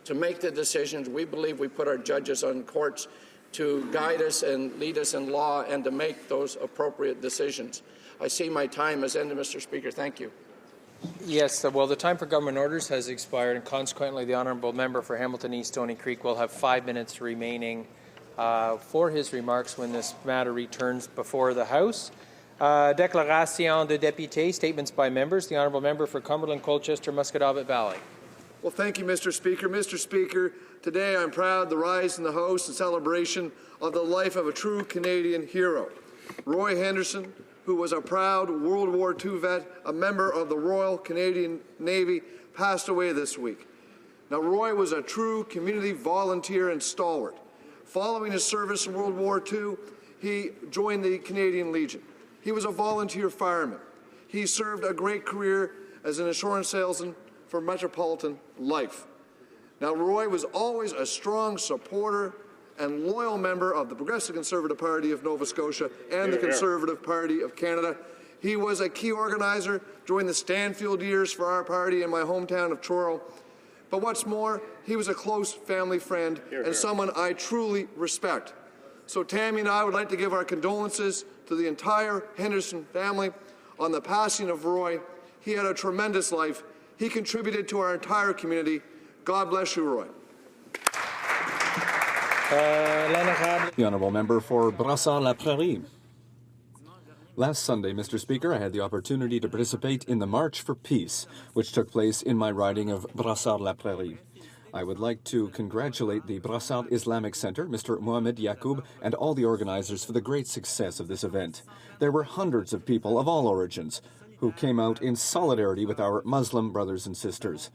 to make the decisions. We believe we put our judges on courts to guide us and lead us in law and to make those appropriate decisions. I see my time has ended, Mr. Speaker. Thank you. Yes, well, the time for government orders has expired, and consequently, the honourable member for Hamilton East Stony Creek will have 5 minutes remaining for his remarks when this matter returns before the House. Déclaration de députés, statements by members. The honourable member for Cumberland, Colchester, Musquodoboit Valley. Well, thank you, Mr. Speaker. Mr. Speaker, today I'm proud to rise in the House in celebration of the life of a true Canadian hero, Roy Henderson, who was a proud World War II vet, a member of the Royal Canadian Navy, passed away this week. Now, Roy was a true community volunteer and stalwart. Following his service in World War II, he joined the Canadian Legion. He was a volunteer fireman. He served a great career as an insurance salesman for Metropolitan Life. Now, Roy was always a strong supporter and loyal member of the Progressive Conservative Party of Nova Scotia and the Conservative Party of Canada. He was a key organizer during the Stanfield years for our party in my hometown of Truro. But what's more, he was a close family friend and someone I truly respect. So Tammy and I would like to give our condolences to the entire Henderson family on the passing of Roy. He had a tremendous life. He contributed to our entire community. God bless you, Roy. The honourable member for Brassard-La Prairie. Last Sunday, Mr. Speaker, I had the opportunity to participate in the March for Peace, which took place in my riding of Brassard-La Prairie. I would like to congratulate the Brassard Islamic Center, Mr. Mohamed Yacoub, and all the organizers for the great success of this event. There were hundreds of people of all origins who came out in solidarity with our Muslim brothers and sisters.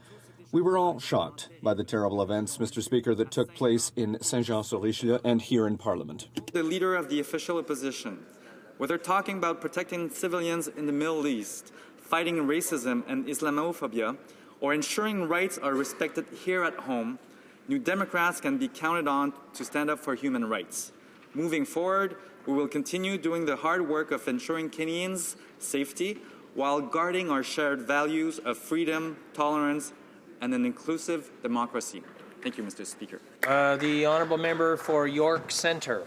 We were all shocked by the terrible events, Mr. Speaker, that took place in Saint-Jean-sur-Richelieu and here in Parliament. The leader of the official opposition, whether talking about protecting civilians in the Middle East, fighting racism and Islamophobia, or ensuring rights are respected here at home, New Democrats can be counted on to stand up for human rights. Moving forward, we will continue doing the hard work of ensuring Canadians' safety while guarding our shared values of freedom, tolerance, and an inclusive democracy. Thank you, Mr. Speaker. The honourable member for York Centre.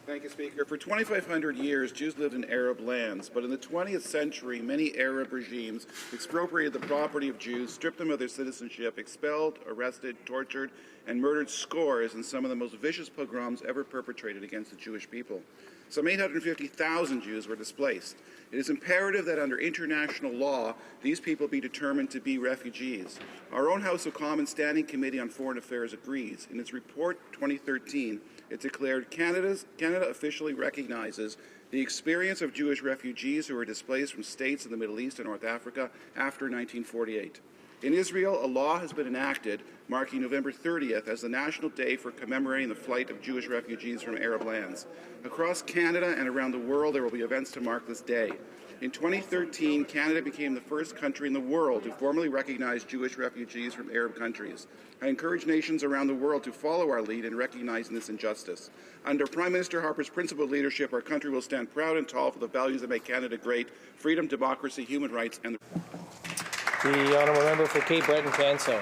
Thank you, Speaker. For 2,500 years, Jews lived in Arab lands, but in the 20th century, many Arab regimes expropriated the property of Jews, stripped them of their citizenship, expelled, arrested, tortured, and murdered scores in some of the most vicious pogroms ever perpetrated against the Jewish people. Some 850,000 Jews were displaced. It is imperative that under international law, these people be determined to be refugees. Our own House of Commons Standing Committee on Foreign Affairs agrees. In its report 2013, it declared Canada officially recognizes the experience of Jewish refugees who were displaced from states in the Middle East and North Africa after 1948. In Israel, a law has been enacted marking November 30th as the National Day for commemorating the flight of Jewish refugees from Arab lands. Across Canada and around the world, there will be events to mark this day. In 2013, Canada became the first country in the world to formally recognize Jewish refugees from Arab countries. I encourage nations around the world to follow our lead in recognizing this injustice. Under Prime Minister Harper's principled leadership, our country will stand proud and tall for the values that make Canada great: freedom, democracy, human rights, and the honourable member for Cape Breton, Canso.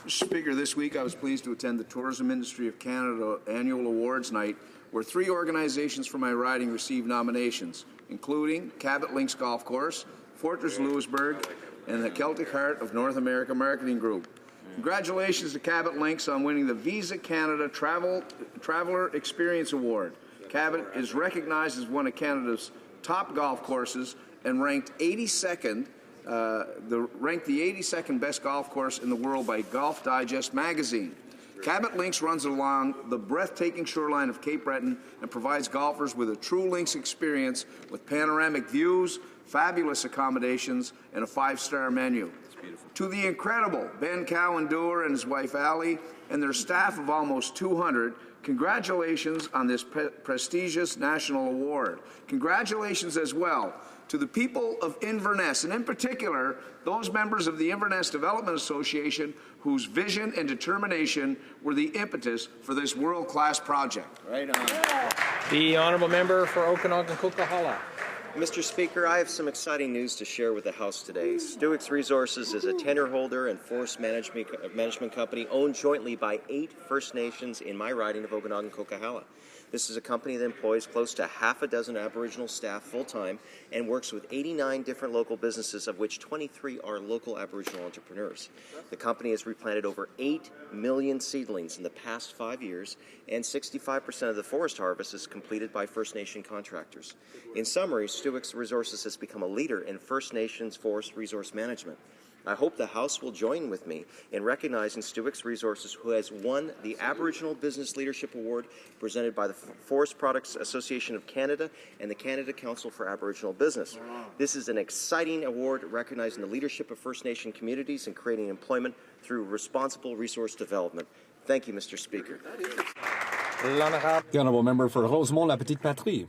Mr. Speaker, this week I was pleased to attend the Tourism Industry of Canada Annual Awards Night, where 3 organizations from my riding received nominations, including Cabot Links Golf Course, Fortress Louisbourg, and the Celtic Heart of North America Marketing Group. Congratulations to Cabot Links on winning the Visa Canada Traveller Experience Award. Cabot is recognized as one of Canada's top golf courses and ranked 82nd ranked the 82nd best golf course in the world by Golf Digest magazine. Cabot Links runs along the breathtaking shoreline of Cape Breton and provides golfers with a true links experience with panoramic views, fabulous accommodations, and a 5-star menu. To the incredible Ben Cowan-Dewar and his wife Allie and their staff of almost 200, congratulations on this prestigious national award. Congratulations as well to the people of Inverness, and in particular, those members of the Inverness Development Association whose vision and determination were the impetus for this world-class project. Right on. The honourable member for Okanagan-Coquihalla. Mr. Speaker, I have some exciting news to share with the House today. Stuix Resources is a tenure holder and forest management company owned jointly by 8 First Nations in my riding of Okanagan-Coquihalla. This is a company that employs close to half a dozen Aboriginal staff full-time and works with 89 different local businesses, of which 23 are local Aboriginal entrepreneurs. The company has replanted over 8 million seedlings in the past 5 years, and 65% of the forest harvest is completed by First Nation contractors. In summary, Stuix Resources has become a leader in First Nations forest resource management. I hope the House will join with me in recognizing Stuix Resources, who has won the Aboriginal Business Leadership Award presented by the Forest Products Association of Canada and the Canada Council for Aboriginal Business. This is an exciting award recognizing the leadership of First Nation communities and creating employment through responsible resource development. Thank you, Mr. Speaker. The Honourable Member for Rosemont-La Petite Patrie.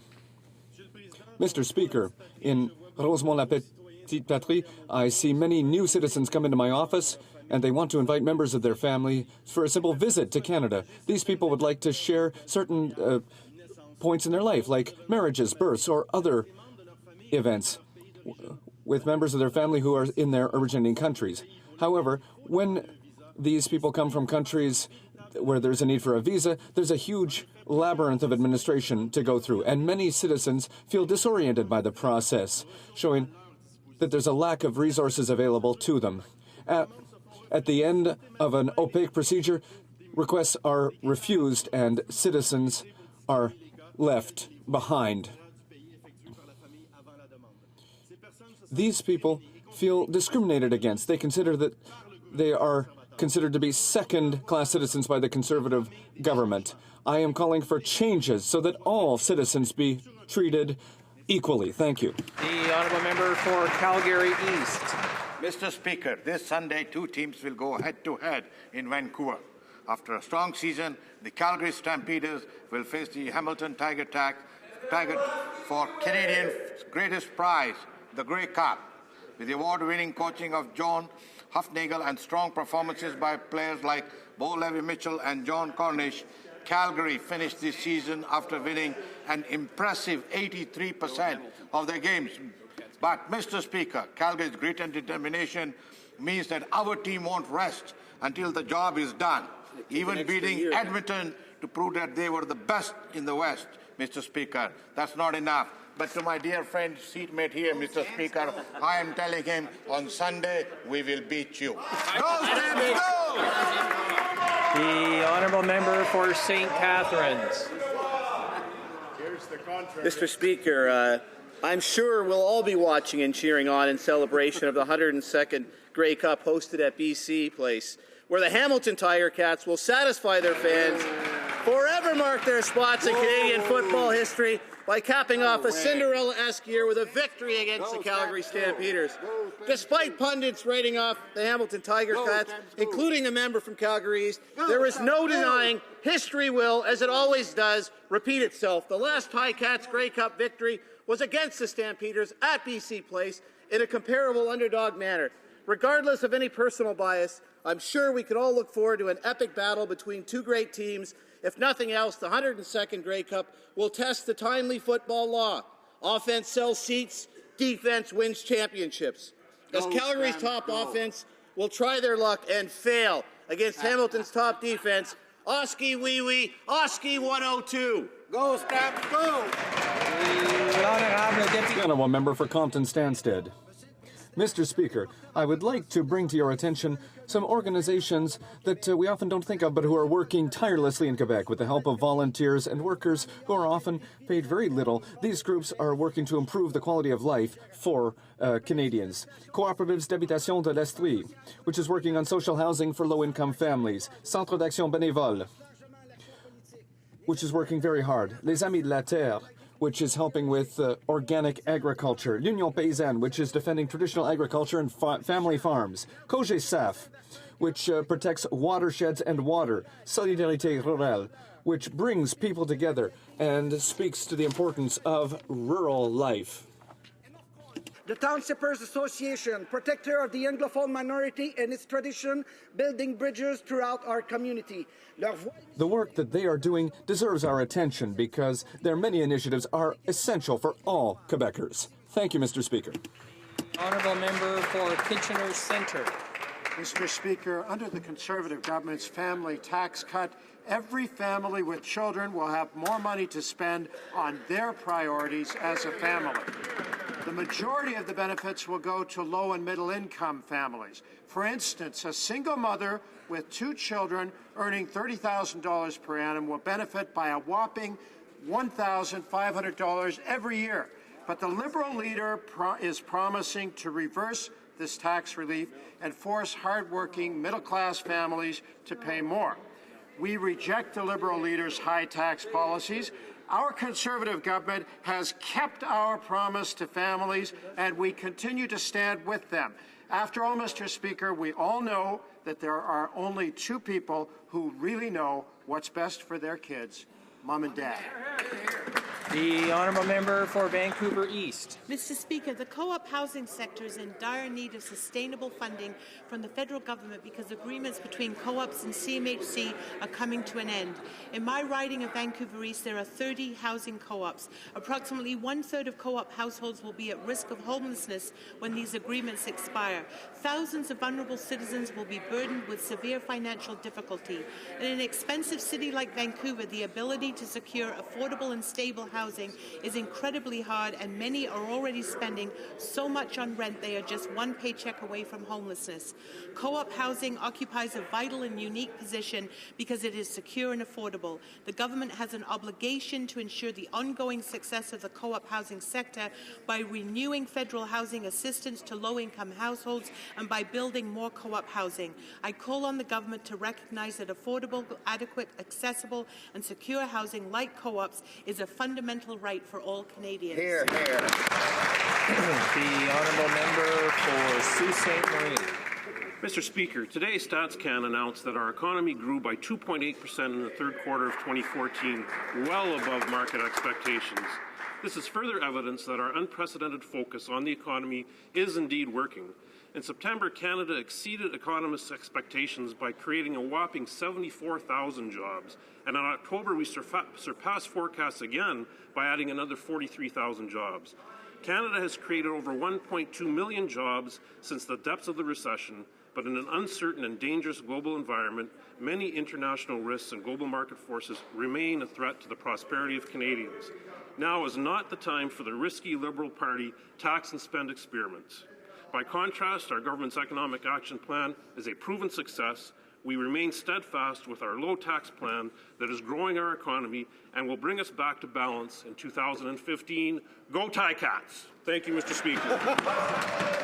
Mr. Speaker, in Rosemont-La Petite Patrie, I see many new citizens come into my office, and they want to invite members of their family for a simple visit to Canada. These people would like to share certain points in their life, like marriages, births, or other events with members of their family who are in their originating countries. However, when these people come from countries where there's a need for a visa, there's a huge labyrinth of administration to go through, and many citizens feel disoriented by the process, showing that there's a lack of resources available to them. At the end of an opaque procedure, requests are refused and citizens are left behind. These people feel discriminated against. They consider that they are considered to be second-class citizens by the Conservative government. I am calling for changes so that all citizens be treated equally. Thank you. The Honourable Member for Calgary East. Mr. Speaker, this Sunday, 2 teams will go head-to-head in Vancouver. After a strong season, the Calgary Stampeders will face the Hamilton Tiger for Canadians' greatest prize, the Grey Cup. With the award-winning coaching of John Hufnagel and strong performances by players like Bo Levi-Mitchell and John Cornish, Calgary finished this season after winning an impressive 83% of their games. But, Mr. Speaker, Calgary's grit and determination means that our team won't rest until the job is done, even beating Edmonton to prove that they were the best in the West, Mr. Speaker. That's not enough. But to my dear friend, seatmate here, Mr. Speaker, I am telling him on Sunday we will beat you. Go, Stamps, go! The Honourable Member for St. Catharines. Mr. Speaker, I'm sure we'll all be watching and cheering on in celebration of the 102nd Grey Cup hosted at BC Place, where the Hamilton Tiger Cats will satisfy their fans, forever mark their spots in Canadian football history by capping off a Cinderella-esque year with a victory against the Calgary Stampeders. Despite pundits writing off the Hamilton Tiger Cats, including the member from Calgary East, there is no denying history will, as it always does, repeat itself. The last Ticats Grey Cup victory was against the Stampeders at BC Place in a comparable underdog manner. Regardless of any personal bias, I'm sure we could all look forward to an epic battle between 2 great teams. If nothing else, the 102nd Grey Cup will test the timely football law. Offense sells seats, defense wins championships. As Calgary's top offense will try their luck and fail against Hamilton's top defense, Oski wee wee, Oski 102. Go, Stamps, go! The Honourable Member for Compton-Stanstead. Mr. Speaker, I would like to bring to your attention some organizations that we often don't think of, but who are working tirelessly in Quebec with the help of volunteers and workers who are often paid very little. These groups are working to improve the quality of life for Canadians. Coopératives d'Habitation de l'Estrie, which is working on social housing for low-income families. Centre d'Action Bénévole, which is working very hard. Les Amis de la Terre, which is helping with organic agriculture. L'Union Paysanne, which is defending traditional agriculture and family farms. COGESAF, which protects watersheds and water. Solidarité Rurale, which brings people together and speaks to the importance of rural life. The Townshippers Association, protector of the Anglophone minority and its tradition, building bridges throughout our community. The work that they are doing deserves our attention because their many initiatives are essential for all Quebecers. Thank you, Mr. Speaker. Honourable member for Kitchener Centre. Mr. Speaker, under the Conservative government's family tax cut, every family with children will have more money to spend on their priorities as a family. The majority of the benefits will go to low and middle income families. For instance, a single mother with 2 children earning $30,000 per annum will benefit by a whopping $1,500 every year. But the Liberal leader is promising to reverse this tax relief and force hardworking middle-class families to pay more. We reject the Liberal leader's high tax policies. Our Conservative government has kept our promise to families, and we continue to stand with them. After all, Mr. Speaker, we all know that there are only 2 people who really know what's best for their kids, Mom and Dad. The honourable member for Vancouver East. Mr. Speaker, the co-op housing sector is in dire need of sustainable funding from the federal government because agreements between co-ops and CMHC are coming to an end. In my riding of Vancouver East, there are 30 housing co-ops. Approximately 1/3 of co-op households will be at risk of homelessness when these agreements expire. Thousands of vulnerable citizens will be burdened with severe financial difficulty. In an expensive city like Vancouver, the ability to secure affordable and stable housing is incredibly hard, and many are already spending so much on rent they are just one paycheck away from homelessness. Co-op housing occupies a vital and unique position because it is secure and affordable. The government has an obligation to ensure the ongoing success of the co-op housing sector by renewing federal housing assistance to low-income households and by building more co-op housing. I call on the government to recognize that affordable, adequate, accessible and secure housing like co-ops is a fundamental right for all Canadians. Hear, hear. The honourable member for Sault Ste. Marie. Mr. Speaker, today StatsCan announced that our economy grew by 2.8% in the third quarter of 2014, well above market expectations. This is further evidence that our unprecedented focus on the economy is indeed working. In September, Canada exceeded economists' expectations by creating a whopping 74,000 jobs, and in October we surpassed forecasts again by adding another 43,000 jobs. Canada has created over 1.2 million jobs since the depths of the recession, but in an uncertain and dangerous global environment, many international risks and global market forces remain a threat to the prosperity of Canadians. Now is not the time for the risky Liberal Party tax and spend experiments. By contrast, our government's economic action plan is a proven success. We remain steadfast with our low-tax plan that is growing our economy and will bring us back to balance in 2015. Go Ticats! Thank you, Mr. Speaker.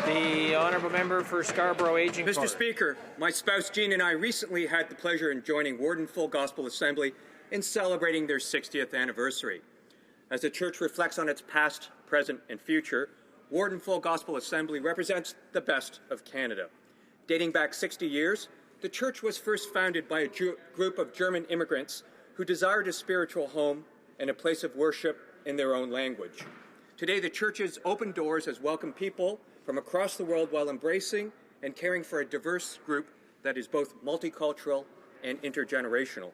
The honourable member for Scarborough Aging Mr. Court. Speaker, my spouse Jean and I recently had the pleasure in joining Warden Full Gospel Assembly in celebrating their 60th anniversary. As the church reflects on its past, present and future, Warden Full Gospel Assembly represents the best of Canada. Dating back 60 years, the church was first founded by a group of German immigrants who desired a spiritual home and a place of worship in their own language. Today, the church's open doors has welcomed people from across the world while embracing and caring for a diverse group that is both multicultural and intergenerational.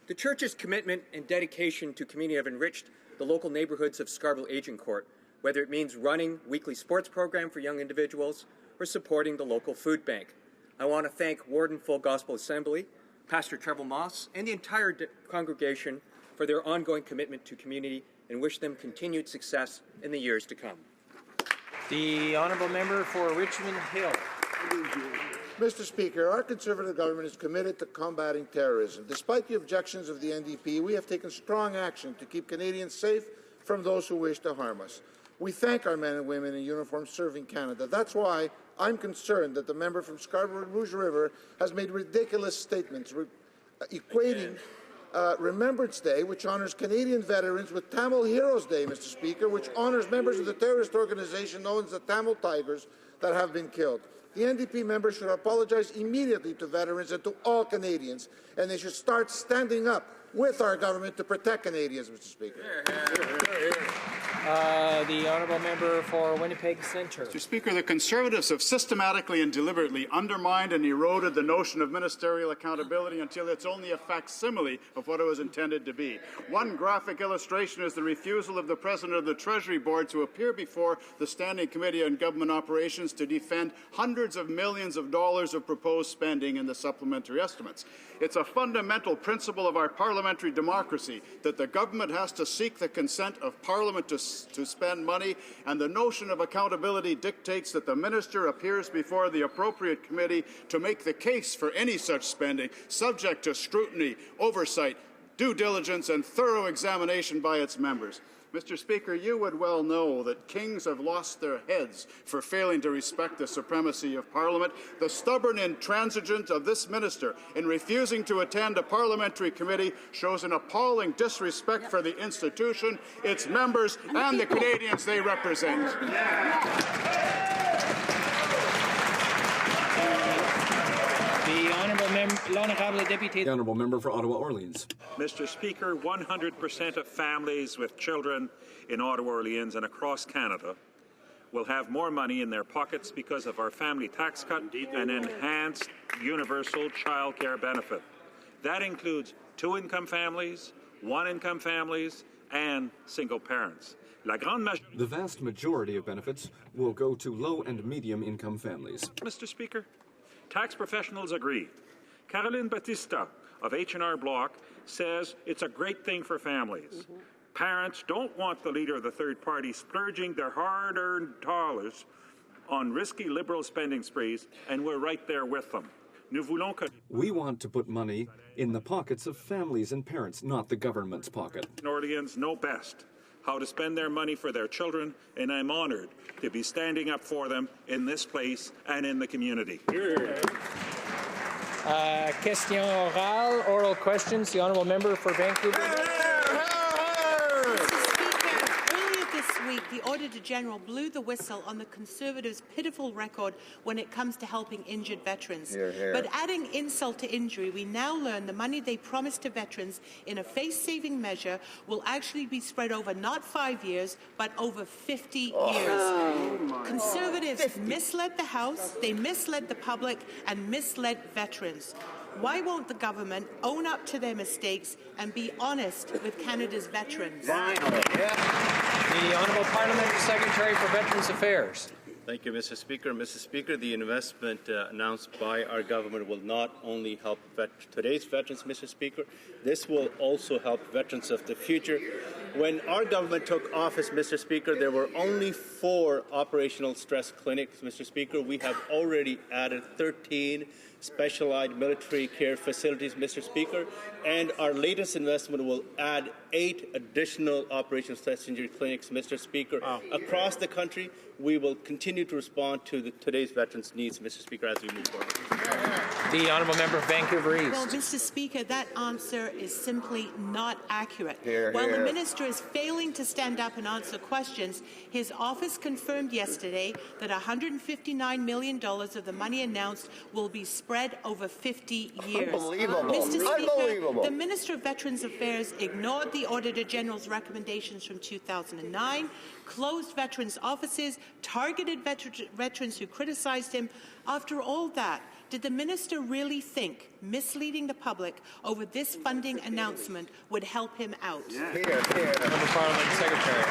The church's commitment and dedication to community have enriched the local neighborhoods of Scarborough Aging Court, whether it means running weekly sports program for young individuals or supporting the local food bank. I want to thank Warden Full Gospel Assembly, Pastor Trevor Moss, and the entire congregation for their ongoing commitment to community and wish them continued success in the years to come. The honourable member for Richmond Hill. Mr. Speaker, our Conservative government is committed to combating terrorism. Despite the objections of the NDP, we have taken strong action to keep Canadians safe from those who wish to harm us. We thank our men and women in uniform serving Canada. That's why I'm concerned that the member from Scarborough Rouge River has made ridiculous statements equating Remembrance Day, which honours Canadian veterans, with Tamil Heroes Day, Mr. Speaker, which honours members of the terrorist organization known as the Tamil Tigers that have been killed. The NDP members should apologize immediately to veterans and to all Canadians, and they should start standing up with our government to protect Canadians, Mr. Speaker. The honourable member for Winnipeg Centre. Mr. Speaker, the Conservatives have systematically and deliberately undermined and eroded the notion of ministerial accountability until it's only a facsimile of what it was intended to be. One graphic illustration is the refusal of the President of the Treasury Board to appear before the Standing Committee on Government Operations to defend hundreds of millions of dollars of proposed spending in the supplementary estimates. It's a fundamental principle of our parliamentary democracy that the government has to seek the consent of Parliament to spend money, and the notion of accountability dictates that the minister appears before the appropriate committee to make the case for any such spending, subject to scrutiny, oversight, due diligence, and thorough examination by its members. Mr. Speaker, you would well know that kings have lost their heads for failing to respect the supremacy of Parliament. The stubborn intransigence of this minister in refusing to attend a parliamentary committee shows an appalling disrespect for the institution, its members, and the Canadians they represent. The honourable member for Ottawa-Orleans. Mr. Speaker, 100% of families with children in Ottawa-Orleans and across Canada will have more money in their pockets because of our family tax cut and enhanced universal child care benefit. That includes two-income families, one-income families, and single parents. The vast majority of benefits will go to low and medium income families. Mr. Speaker, tax professionals agree. Caroline Batista of H&R Block says it's a great thing for families. Parents don't want the leader of the third party splurging their hard-earned dollars on risky liberal spending sprees, and we're right there with them. We want to put money in the pockets of families and parents, not the government's pocket. Orleans know best how to spend their money for their children, and I'm honoured to be standing up for them in this place and in the community. Question orale, oral questions. The honourable member for Vancouver. Week, the Auditor General blew the whistle on the Conservatives' pitiful record when it comes to helping injured veterans. Hear, hear. But adding insult to injury, we now learn the money they promised to veterans in a face-saving measure will actually be spread over not 5 years, but over 50 years. Conservatives misled the House, they misled the public, and misled veterans. Why won't the government own up to their mistakes and be honest with Canada's veterans? The Honourable Parliamentary Secretary for Veterans Affairs. Thank you, Mr. Speaker. Mr. Speaker, the investment announced by our government will not only help today's veterans, Mr. Speaker, this will also help veterans of the future. When our government took office, Mr. Speaker, there were only 4 operational stress clinics, Mr. Speaker. We have already added 13 specialized military care facilities, Mr. Speaker, and our latest investment will add 8 additional operational stress injury clinics, Mr. Speaker. Across the country, we will continue to respond to today's veterans' needs, Mr. Speaker, as we move forward. The honourable member of Vancouver East. Well, Mr. Speaker, that answer is simply not accurate. Hear, While hear. the minister is failing to stand up and answer questions, his office confirmed yesterday that $159 million of the money announced will be spread over 50 years. Unbelievable. Mr. Speaker, Unbelievable. the Minister of Veterans Affairs ignored the Auditor General's recommendations from 2009, closed veterans' offices, targeted veterans who criticized him. After all that, did the minister really think misleading the public over this funding announcement would help him out? Here, here. Member Parliament Secretary.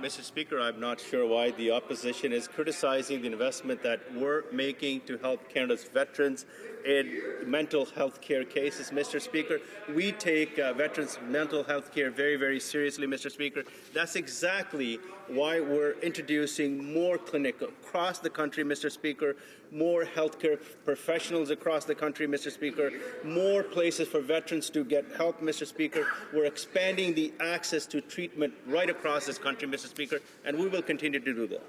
Mr. Speaker, I'm not sure why the opposition is criticizing the investment that we're making to help Canada's veterans in mental health care cases, Mr. Speaker. We take veterans' mental health care very, very seriously, Mr. Speaker. That's exactly why we're introducing more clinics across the country, Mr. Speaker, more healthcare professionals across the country, Mr. Speaker, more places for veterans to get help, Mr. Speaker. We're expanding the access to treatment right across this country, Mr. Speaker, and we will continue to do that.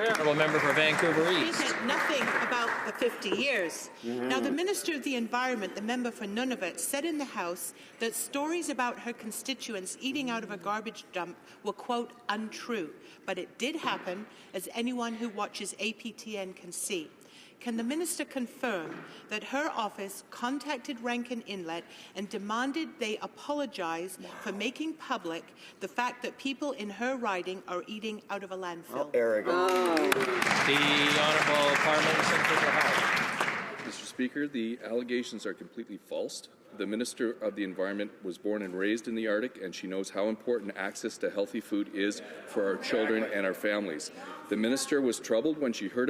Honourable member for Vancouver East. Nothing about the 50 years. Now, the Minister of the Environment, the member for Nunavut, said in the House that stories about her constituents eating out of a garbage dump were, quote, untrue. But it did happen, as anyone who watches APTN can see. Can the Minister confirm that her office contacted Rankin Inlet and demanded they apologise for making public the fact that people in her riding are eating out of a landfill? The Honourable Parliamentary Senator Howe. Mr. Speaker, the allegations are completely false. The Minister of the Environment was born and raised in the Arctic, and she knows how important access to healthy food is for our children and our families. The Minister was troubled when she heard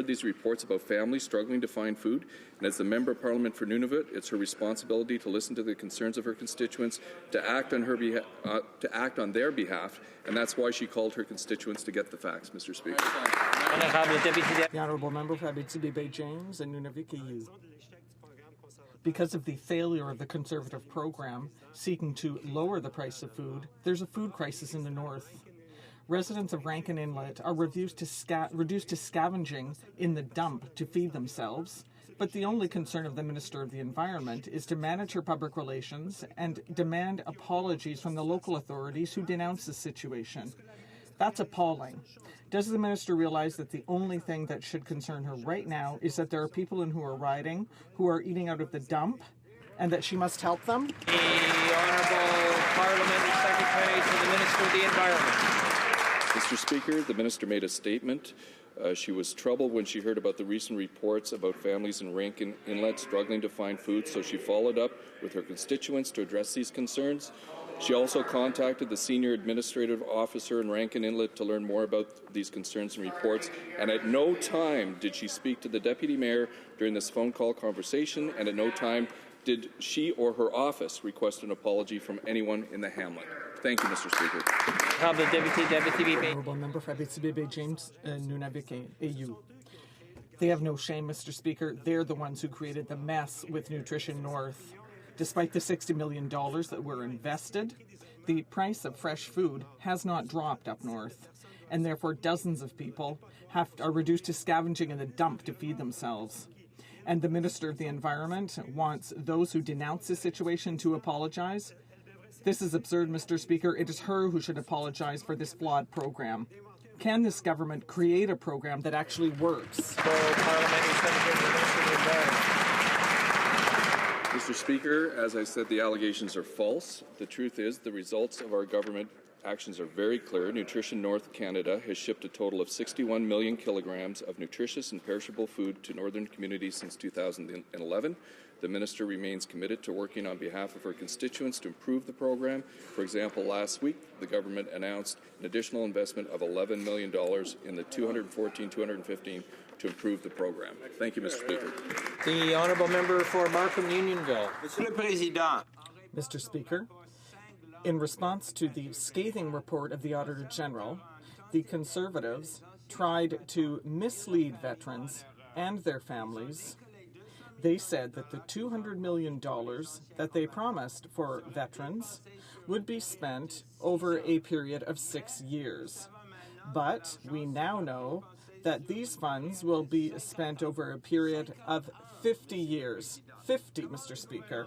these reports about families struggling to find food, and as the Member of Parliament for Nunavut, it's her responsibility to listen to the concerns of her constituents, to act on their behalf, and that's why she called her constituents to get the facts, Mr. Speaker. The Honourable Member for Abitibi James and Nunavik EU. Because of the failure of the Conservative program seeking to lower the price of food, there's a food crisis in the north. Residents of Rankin Inlet are reduced to scavenging in the dump to feed themselves, but the only concern of the Minister of the Environment is to manage her public relations and demand apologies from the local authorities who denounce the situation. That's appalling. Does the Minister realize that the only thing that should concern her right now is that there are people in who are riding who are eating out of the dump and that she must help them? The Honourable Parliamentary Secretary to the Minister of the Environment. Mr. Speaker, the Minister made a statement. She was troubled when she heard about the recent reports about families in Rankin Inlet struggling to find food, so she followed up with her constituents to address these concerns. She also contacted the senior administrative officer in Rankin Inlet to learn more about these concerns and reports, and at no time did she speak to the deputy mayor during this phone call conversation, and at no time did she or her office request an apology from anyone in the hamlet. Thank you, Mr. Speaker. Honourable Member for Abitibi James and Nunavik EU. They have no shame, Mr. Speaker. They're the ones who created the mess with Nutrition North. Despite the $60 million that were invested, the price of fresh food has not dropped up north, and therefore dozens of people are reduced to scavenging in the dump to feed themselves. And the Minister of the Environment wants those who denounce this situation to apologize. This is absurd, Mr. Speaker. It is her who should apologize for this flawed program. Can this government create a program that actually works? Mr. Speaker, as I said, the allegations are false. The truth is the results of our government actions are very clear. Nutrition North Canada has shipped a total of 61 million kilograms of nutritious and perishable food to northern communities since 2011. The Minister remains committed to working on behalf of her constituents to improve the program. For example, last week, the government announced an additional investment of $11 million in the 2014-2015 to improve the program. Thank you, Mr. Speaker. The Honourable Member for Markham Unionville. Mr. Speaker, in response to the scathing report of the Auditor General, the Conservatives tried to mislead veterans and their families. They said that the $200 million that they promised for veterans would be spent over a period of 6 years. But we now know that these funds will be spent over a period of 50 years. 50, Mr. Speaker.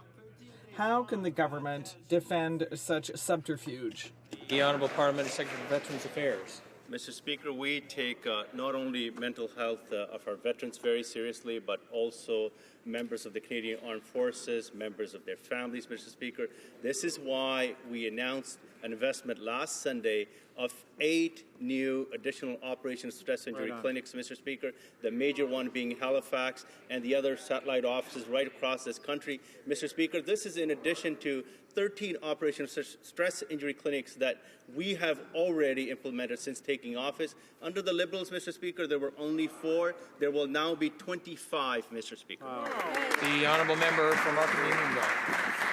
How can the government defend such subterfuge? The Honourable Parliamentary Secretary for Veterans Affairs. Mr. Speaker, we take not only mental health of our veterans very seriously, but also members of the Canadian Armed Forces, members of their families, Mr. Speaker. This is why we announced an investment last Sunday of 8 new additional Operation Stress Injury clinics, Mr. Speaker, the major one being Halifax and the other satellite offices right across this country. Mr. Speaker, this is in addition to 13 Operation Stress Injury clinics that we have already implemented since taking office. Under the Liberals, Mr. Speaker, there were only 4. There will now be 25, Mr. Speaker. The Honourable Member for Markham Unionville.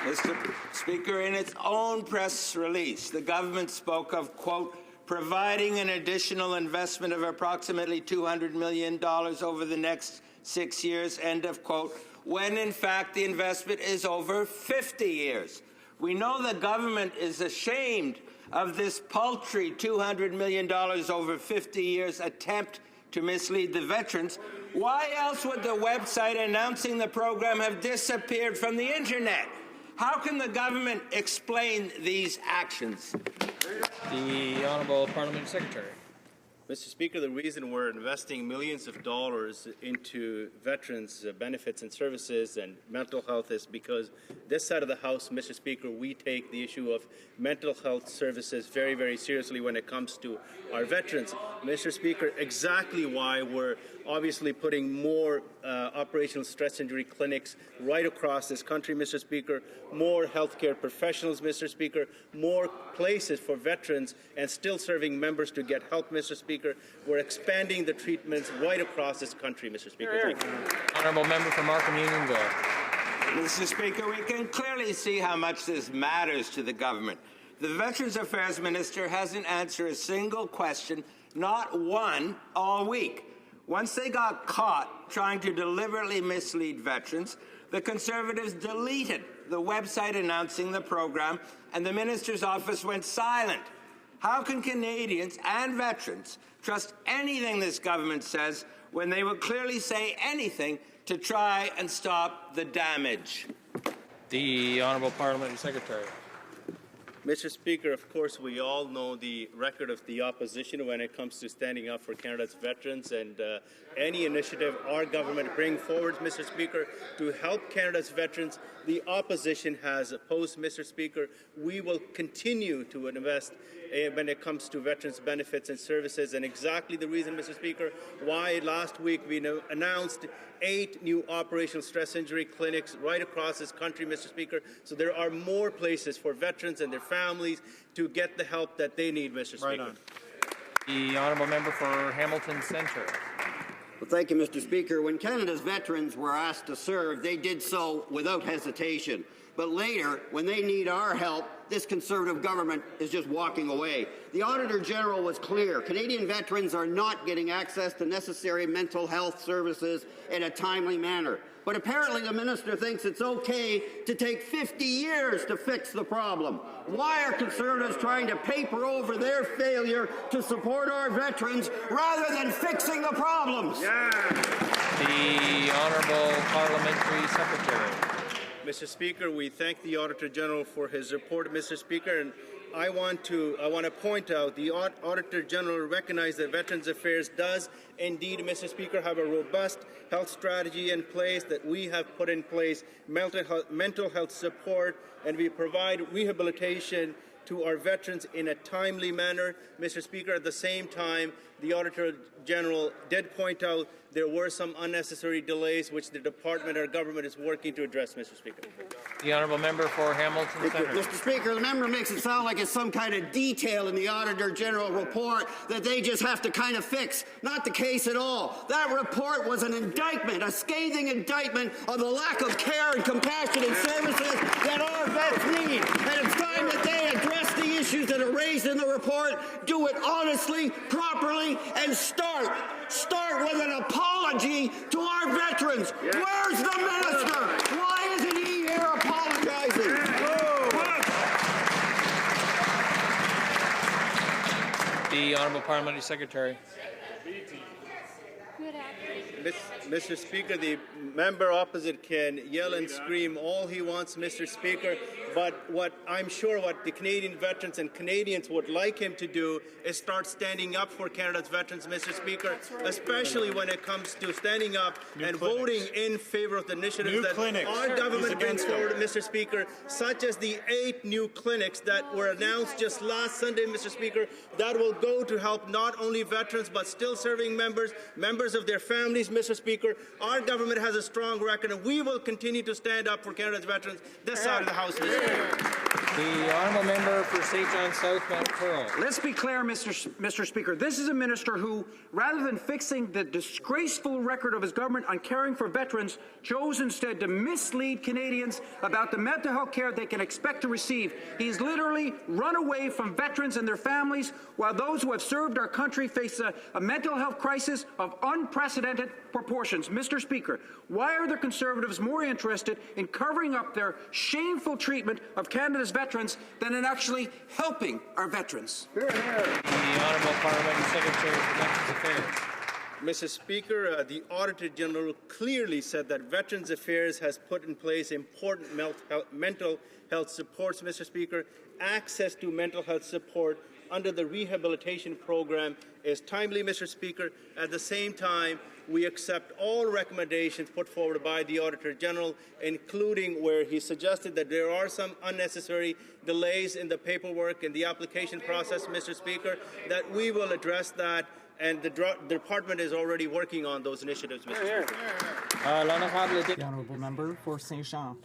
Mr. Speaker, in its own press release, the government spoke of, quote, providing an additional investment of approximately $200 million over the next 6 years, end of quote, when in fact the investment is over 50 years. We know the government is ashamed of this paltry $200 million over 50 years attempt to mislead the veterans. Why else would the website announcing the program have disappeared from the internet? How can the government explain these actions? The Honourable Parliamentary Secretary. Mr. Speaker, the reason we're investing millions of dollars into veterans' benefits and services and mental health is because this side of the House, Mr. Speaker, we take the issue of mental health services very, very seriously when it comes to our veterans. Mr. Speaker, exactly why we're obviously putting more operational stress injury clinics right across this country, Mr. Speaker, more healthcare professionals, Mr. Speaker, more places for veterans and still serving members to get help, Mr. Speaker. We're expanding the treatments right across this country, Mr. Speaker. Thank you. Honourable Member for Markham Unionville. Mr. Speaker, we can clearly see how much this matters to the government. The Veterans Affairs Minister hasn't answered a single question, not one, all week. Once they got caught trying to deliberately mislead veterans, the Conservatives deleted the website announcing the program, and the minister's office went silent. How can Canadians and veterans trust anything this government says when they will clearly say anything to try and stop the damage? The Honourable Parliamentary Secretary. Mr. Speaker, of course, we all know the record of the opposition when it comes to standing up for Canada's veterans, and any initiative our government bring forward, Mr. Speaker, to help Canada's veterans, the opposition has opposed, Mr. Speaker. We will continue to invest when it comes to veterans' benefits and services, and exactly the reason, Mr. Speaker, why last week we announced 8 new operational stress injury clinics right across this country, Mr. Speaker. So there are more places for veterans and their families to get the help that they need, Mr. Speaker. Right on. The Honourable Member for Hamilton Centre. Well, thank you, Mr. Speaker. When Canada's veterans were asked to serve, they did so without hesitation. But later, when they need our help, this Conservative government is just walking away. The Auditor General was clear. Canadian veterans are not getting access to necessary mental health services in a timely manner. But apparently the minister thinks it's okay to take 50 years to fix the problem. Why are Conservatives trying to paper over their failure to support our veterans rather than fixing the problems? Yeah. The Honourable Parliamentary Secretary. Mr. Speaker, we thank the Auditor General for his report, Mr. Speaker, and I want to point out the Auditor General recognized that Veterans Affairs does indeed, Mr. Speaker, have a robust health strategy in place, that we have put in place mental health support, and we provide rehabilitation to our veterans in a timely manner. Mr. Speaker, at the same time, the Auditor General did point out there were some unnecessary delays which the Department or government is working to address, Mr. Speaker. The Honourable Member for Hamilton Centre. Mr. Speaker, the member makes it sound like it's some kind of detail in the Auditor General report that they just have to kind of fix. Not the case at all. That report was an indictment, a scathing indictment of the lack of care and compassion and services that our vets need. And it's time that they address the issues that are raised in the report, do it honestly, properly, and start with an apology to our veterans. Yeah. Where's the minister? Why isn't he here apologizing? The Honourable Parliamentary Secretary. Mr. Speaker, the member opposite can yell and scream all he wants, Mr. Speaker, but what the Canadian veterans and Canadians would like him to do is start standing up for Canada's veterans, Mr. Speaker, especially when it comes to standing up and voting in favour of the initiatives that our government brings forward, Mr. Speaker, such as the 8 new clinics that were announced just last Sunday, Mr. Speaker, that will go to help not only veterans but still serving members of their families, Mr. Speaker. Our government has a strong record, and we will continue to stand up for Canada's veterans this side of the House, Mr. Speaker. The Honourable Member for St. John South Mount Pearl. Let's be clear, Mr. Speaker. This is a minister who, rather than fixing the disgraceful record of his government on caring for veterans, chose instead to mislead Canadians about the mental health care they can expect to receive. He's literally run away from veterans and their families, while those who have served our country face a mental health crisis of unprecedented proportions. Mr. Speaker, why are the Conservatives more interested in covering up their shameful treatment of Canada's veterans than in actually helping our veterans? The Honourable Parliamentary Secretary for Veterans Affairs. Mr. Speaker, the Auditor General clearly said that Veterans Affairs has put in place important mental health supports, Mr. Speaker. Access to mental health support under the rehabilitation program is timely, Mr. Speaker. At the same time, we accept all recommendations put forward by the Auditor General, including where he suggested that there are some unnecessary delays in the paperwork and the application process, Mr. Speaker, that we will address that, and the department is already working on those initiatives, Mr. Speaker. The Honourable Member for Saint Jean.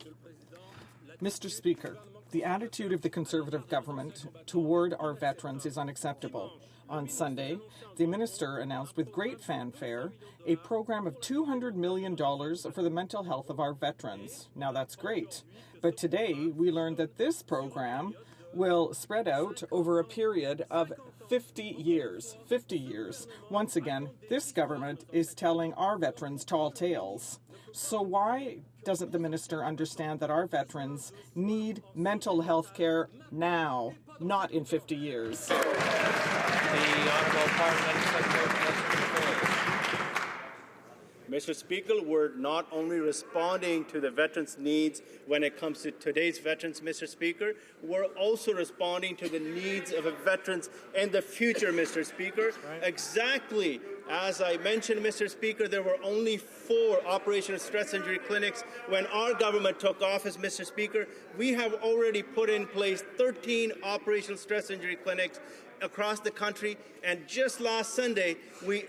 Mr. Speaker, the attitude of the Conservative government toward our veterans is unacceptable. On Sunday, the minister announced with great fanfare a program of $200 million for the mental health of our veterans. Now that's great. But today we learned that this program will spread out over a period of 50 years. 50 years. Once again, this government is telling our veterans tall tales. So why doesn't the minister understand that our veterans need mental health care now, not in 50 years? The Honourable Parliamentary Secretary for National Affairs. Mr. Speaker, we're not only responding to the veterans' needs when it comes to today's veterans, Mr. Speaker, we're also responding to the needs of the veterans in the future, Mr. Speaker. Right. Exactly as I mentioned, Mr. Speaker, there were only 4 operational stress injury clinics when our government took office, Mr. Speaker. We have already put in place 13 operational stress injury clinics across the country, and just last Sunday we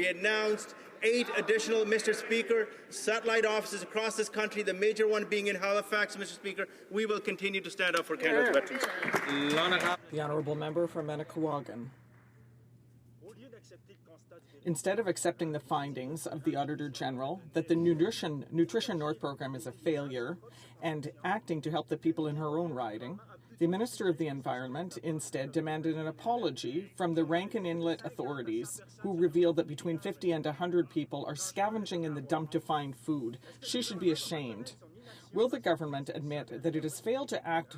announced 8 additional, Mr. Speaker, satellite offices across this country, the major one being in Halifax, Mr. Speaker. We will continue to stand up for Canada's veterans. The Honourable Member for Manicouagan. Instead of accepting the findings of the Auditor General that the Nutrition North program is a failure and acting to help the people in her own riding, the Minister of the Environment instead demanded an apology from the Rankin Inlet authorities, who revealed that between 50 and 100 people are scavenging in the dump to find food. She should be ashamed. Will the government admit that it has failed to act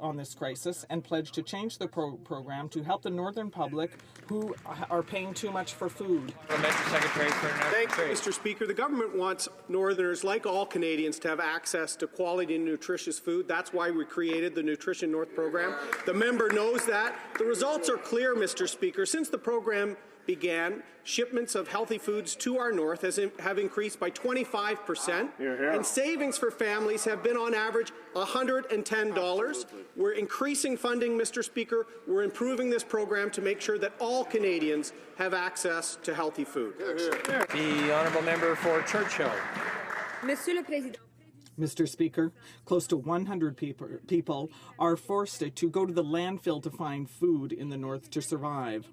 on this crisis and pledge to change the program to help the northern public who are paying too much for food? Secretary for Thank you, Mr. Speaker. The government wants Northerners, like all Canadians, to have access to quality and nutritious food. That's why we created the Nutrition North program. The member knows that. The results are clear, Mr. Speaker. Since the program began, shipments of healthy foods to our north have increased by 25%, and savings for families have been on average $110. We're increasing funding, Mr. Speaker. We're improving this program to make sure that all Canadians have access to healthy food. The Honourable Member for Churchill. Monsieur le Président. Mr. Speaker, close to 100 people are forced to go to the landfill to find food in the north to survive.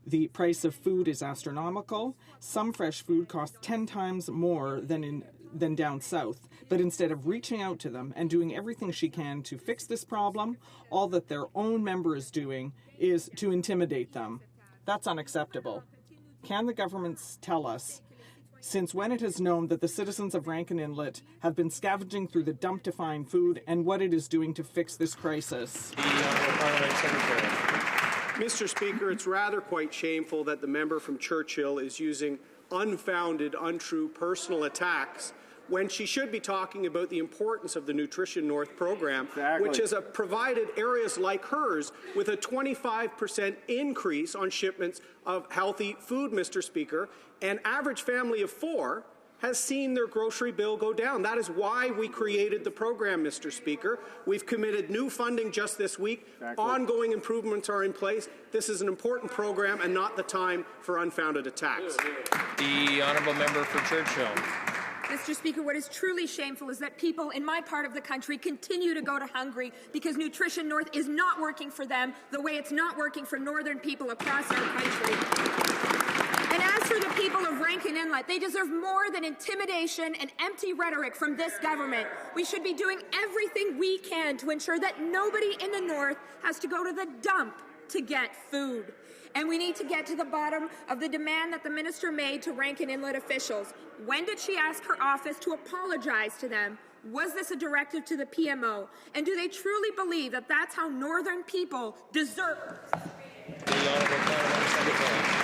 The price of food is astronomical. Some fresh food costs 10 times more than down south. But instead of reaching out to them and doing everything she can to fix this problem, all that their own member is doing is to intimidate them. That's unacceptable. Can the government tell us since when it has known that the citizens of Rankin Inlet have been scavenging through the dump to find food and what it is doing to fix this crisis? The Honourable Parliamentary Secretary. Mr. Speaker, it's rather quite shameful that the member from Churchill is using unfounded, untrue personal attacks when she should be talking about the importance of the Nutrition North program, which has provided areas like hers with a 25% increase on shipments of healthy food, Mr. Speaker. An average family of 4 has seen their grocery bill go down. That is why we created the program, Mr. Speaker. We've committed new funding just this week. Ongoing improvements are in place. This is an important program and not the time for unfounded attacks. The Honourable Member for Churchill. Mr. Speaker, what is truly shameful is that people in my part of the country continue to go to Hungary because Nutrition North is not working for them the way it's not working for northern people across our country. And as for the people of Rankin Inlet, they deserve more than intimidation and empty rhetoric from this government. We should be doing everything we can to ensure that nobody in the north has to go to the dump to get food. And we need to get to the bottom of the demand that the minister made to Rankin Inlet officials. When did she ask her office to apologize to them? Was this a directive to the PMO? And do they truly believe that that's how northern people deserve? The Honourable Parliamentary Secretary.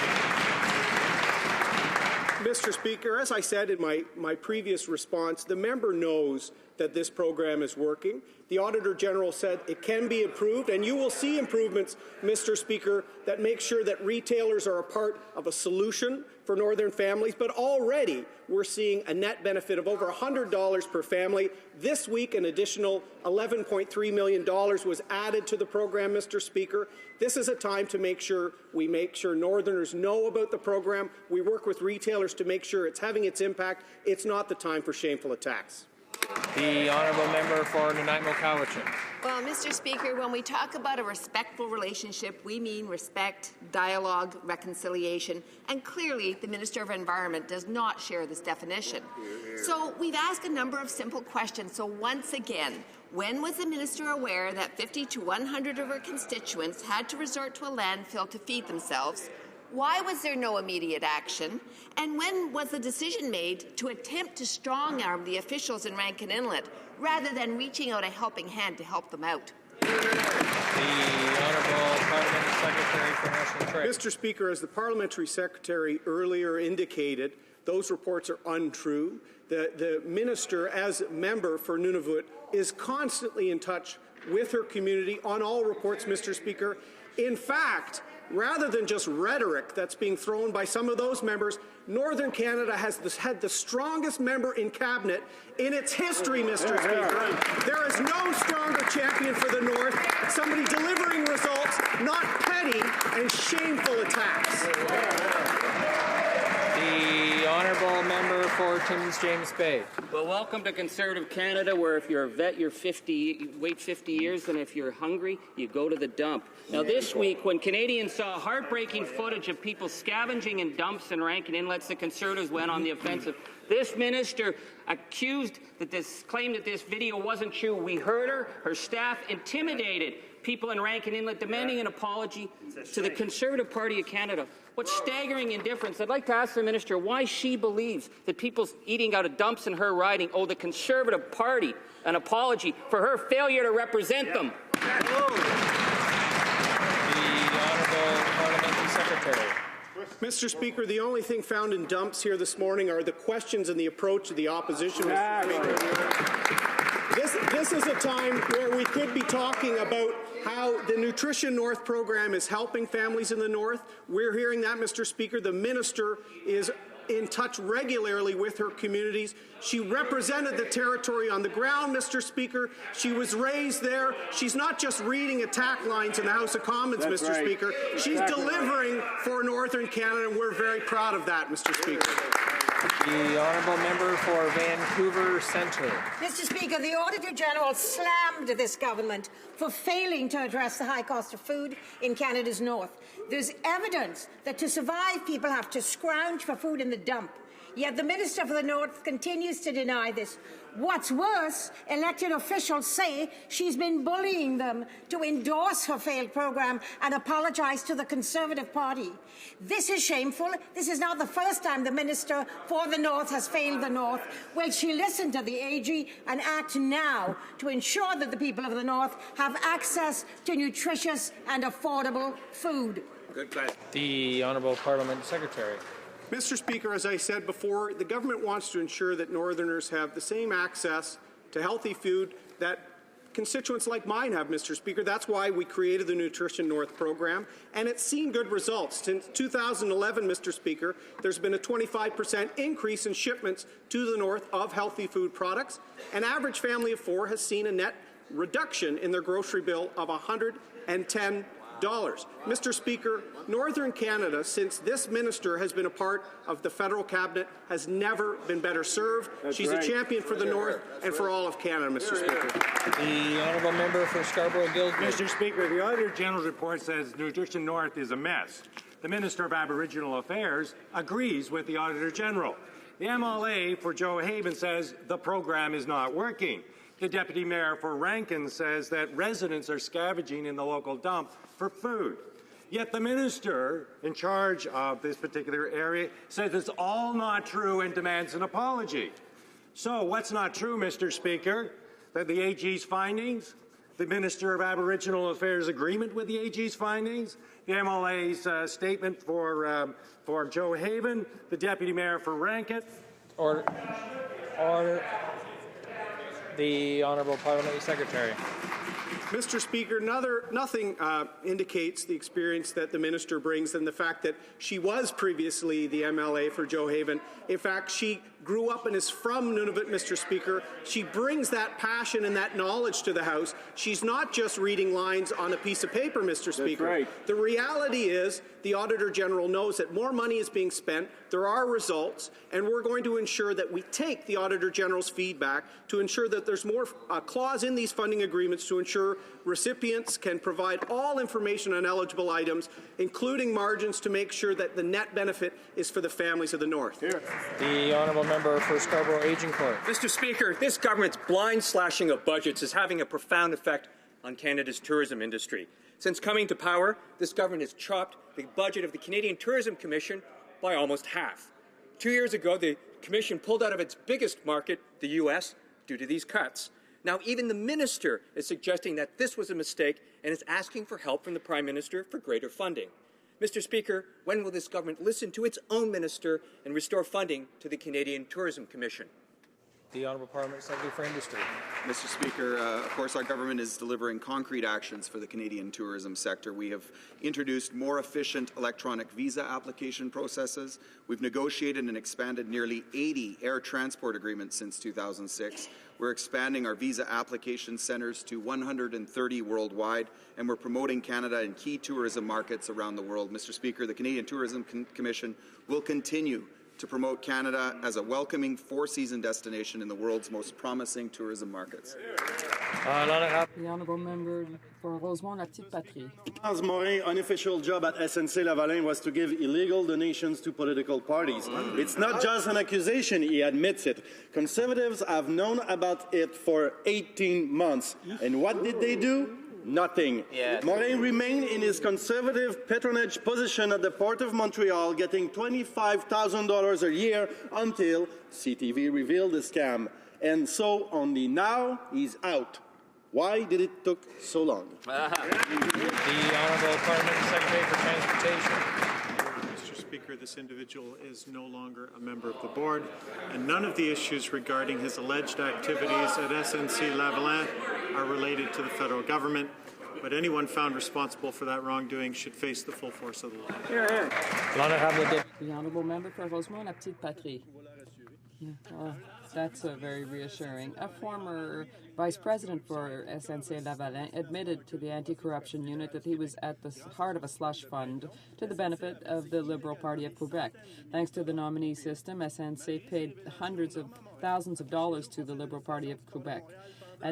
Mr. Speaker, as I said in my previous response, the member knows that this program is working. The The Auditor General said it can be improved, and you will see improvements, Mr. Speaker, that make sure that retailers are a part of a solution for Northern families. But already we're seeing a net benefit of over $100 per family. This week, an additional $11.3 million was added to the program, Mr. Speaker. This is a time to make sure Northerners know about the program. We work with retailers to make sure it's having its impact. It's not the time for shameful attacks. The honourable member for Nanaimo Cowichan. Well, Mr. Speaker, when we talk about a respectful relationship, we mean respect, dialogue, reconciliation, and clearly the Minister of Environment does not share this definition. So we've asked a number of simple questions. So once again, when was the Minister aware that 50 to 100 of her constituents had to resort to a landfill to feed themselves? Why was there no immediate action? And when was the decision made to attempt to strong-arm the officials in Rankin Inlet rather than reaching out a helping hand to help them out? The Honourable Parliamentary Secretary for National Trade. Mr. Speaker, as the Parliamentary Secretary earlier indicated, those reports are untrue. The Minister, as member for Nunavut, is constantly in touch with her community on all reports, Mr. Speaker. In fact, rather than just rhetoric that's being thrown by some of those members, Northern Canada has had the strongest member in Cabinet in its history, Mr. Speaker. There is no stronger champion for the North, somebody delivering results, not petty and shameful attacks. The honourable member for Timmins James Bay. Well, welcome to Conservative Canada, where if you're a vet, you wait 50 years, and if you're hungry, you go to the dump. Now, this week, when Canadians saw heartbreaking footage of people scavenging in dumps in Rankin Inlets, the Conservatives went on the offensive. This minister claimed that this video wasn't true. We heard her staff intimidated people in Rankin Inlet, demanding an apology to the Conservative Party of Canada. What staggering indifference. I'd like to ask the minister why she believes that people eating out of dumps in her riding owe the Conservative Party an apology for her failure to represent them. The Honourable Parliamentary Secretary. Mr. Speaker, the only thing found in dumps here this morning are the questions and the approach of the opposition, Mr. Speaker. This is a time where we could be talking about how the Nutrition North program is helping families in the North. We're hearing that, Mr. Speaker. The minister is in touch regularly with her communities. She represented the territory on the ground, Mr. Speaker. She was raised there. She's not just reading attack lines in the House of Commons, Mr. Speaker. She's delivering for Northern Canada, and we're very proud of that, Mr. Speaker. The honourable member for Vancouver Centre. Mr. Speaker, the Auditor General slammed this government for failing to address the high cost of food in Canada's north. There's evidence that to survive, people have to scrounge for food in the dump. Yet the Minister for the North continues to deny this. What's worse, elected officials say she's been bullying them to endorse her failed program and apologize to the Conservative Party. This is shameful. This is not the first time the Minister for the North has failed the North. Will she listen to the AG and act now to ensure that the people of the North have access to nutritious and affordable food? Good question. The honourable Parliament Secretary. Mr. Speaker, as I said before, the government wants to ensure that Northerners have the same access to healthy food that constituents like mine have, Mr. Speaker. That's why we created the Nutrition North program, and it's seen good results. Since 2011, Mr. Speaker, there's been a 25% increase in shipments to the North of healthy food products. An average family of four has seen a net reduction in their grocery bill of $110. Mr. Speaker, Northern Canada, since this minister has been a part of the federal cabinet, has never been better served. She's a champion for the North and for all of Canada, Mr. Speaker. The honourable member for Scarborough-Guildwood. Mr. Speaker, the Auditor General's report says Nutrition North is a mess. The Minister of Aboriginal Affairs agrees with the Auditor General. The MLA for Joe Haven says the program is not working. The Deputy Mayor for Rankin says that residents are scavenging in the local dump for food. Yet the minister in charge of this particular area says it's all not true and demands an apology. So what's not true, Mr. Speaker? That the AG's findings, the Minister of Aboriginal Affairs' agreement with the AG's findings, the MLA's statement for Joe Haven, the Deputy Mayor for Rankin. Order. The Honourable Parliamentary Secretary. Mr. Speaker, nothing indicates the experience that the minister brings than the fact that she was previously the MLA for Joe Haven. In fact, she grew up and is from Nunavut, Mr. Speaker. She brings that passion and that knowledge to the House. She's not just reading lines on a piece of paper, Mr. Speaker. Right. The reality is the Auditor General knows that more money is being spent, there are results, and we're going to ensure that we take the Auditor General's feedback to ensure that there's more clause in these funding agreements to ensure recipients can provide all information on eligible items, including margins, to make sure that the net benefit is for the families of the North. Here. The Honourable Member for Scarborough Agincourt. Mr. Speaker, this government's blind slashing of budgets is having a profound effect on Canada's tourism industry. Since coming to power, this government has chopped the budget of the Canadian Tourism Commission by almost half. 2 years ago, the Commission pulled out of its biggest market, the U.S., due to these cuts. Now, even the minister is suggesting that this was a mistake and is asking for help from the Prime Minister for greater funding. Mr. Speaker, when will this government listen to its own minister and restore funding to the Canadian Tourism Commission? The Honourable Parliamentary Secretary for Industry. Mr. Speaker, of course, our government is delivering concrete actions for the Canadian tourism sector. We have introduced more efficient electronic visa application processes. We've negotiated and expanded nearly 80 air transport agreements since 2006. We're expanding our visa application centres to 130 worldwide, and we're promoting Canada in key tourism markets around the world. Mr. Speaker, the Canadian Tourism Commission will continue to promote Canada as a welcoming four-season destination in the world's most promising tourism markets. The Honourable Member for Rosemont, La Petite Patrie. Charles Morin's unofficial job at SNC-Lavalin was to give illegal donations to political parties. It's not just an accusation, he admits it. Conservatives have known about it for 18 months. And what did they do? Nothing. Yeah. Morin remained in his conservative patronage position at the Port of Montreal, getting $25,000 a year until CTV revealed the scam. And so only now he's out. Why did it take so long? The Honourable Parliamentary Secretary for Transportation. Mr. Speaker, this individual is no longer a member of the board, and none of the issues regarding his alleged activities at SNC-Lavalin are related to the federal government, but anyone found responsible for that wrongdoing should face the full force of the law. The Honourable Member for Rosemont, La Petite Patrie. That's very reassuring. A former vice president for SNC-Lavalin admitted to the anti-corruption unit that he was at the heart of a slush fund to the benefit of the Liberal Party of Quebec. Thanks to the nominee system, SNC paid hundreds of thousands of dollars to the Liberal Party of Quebec.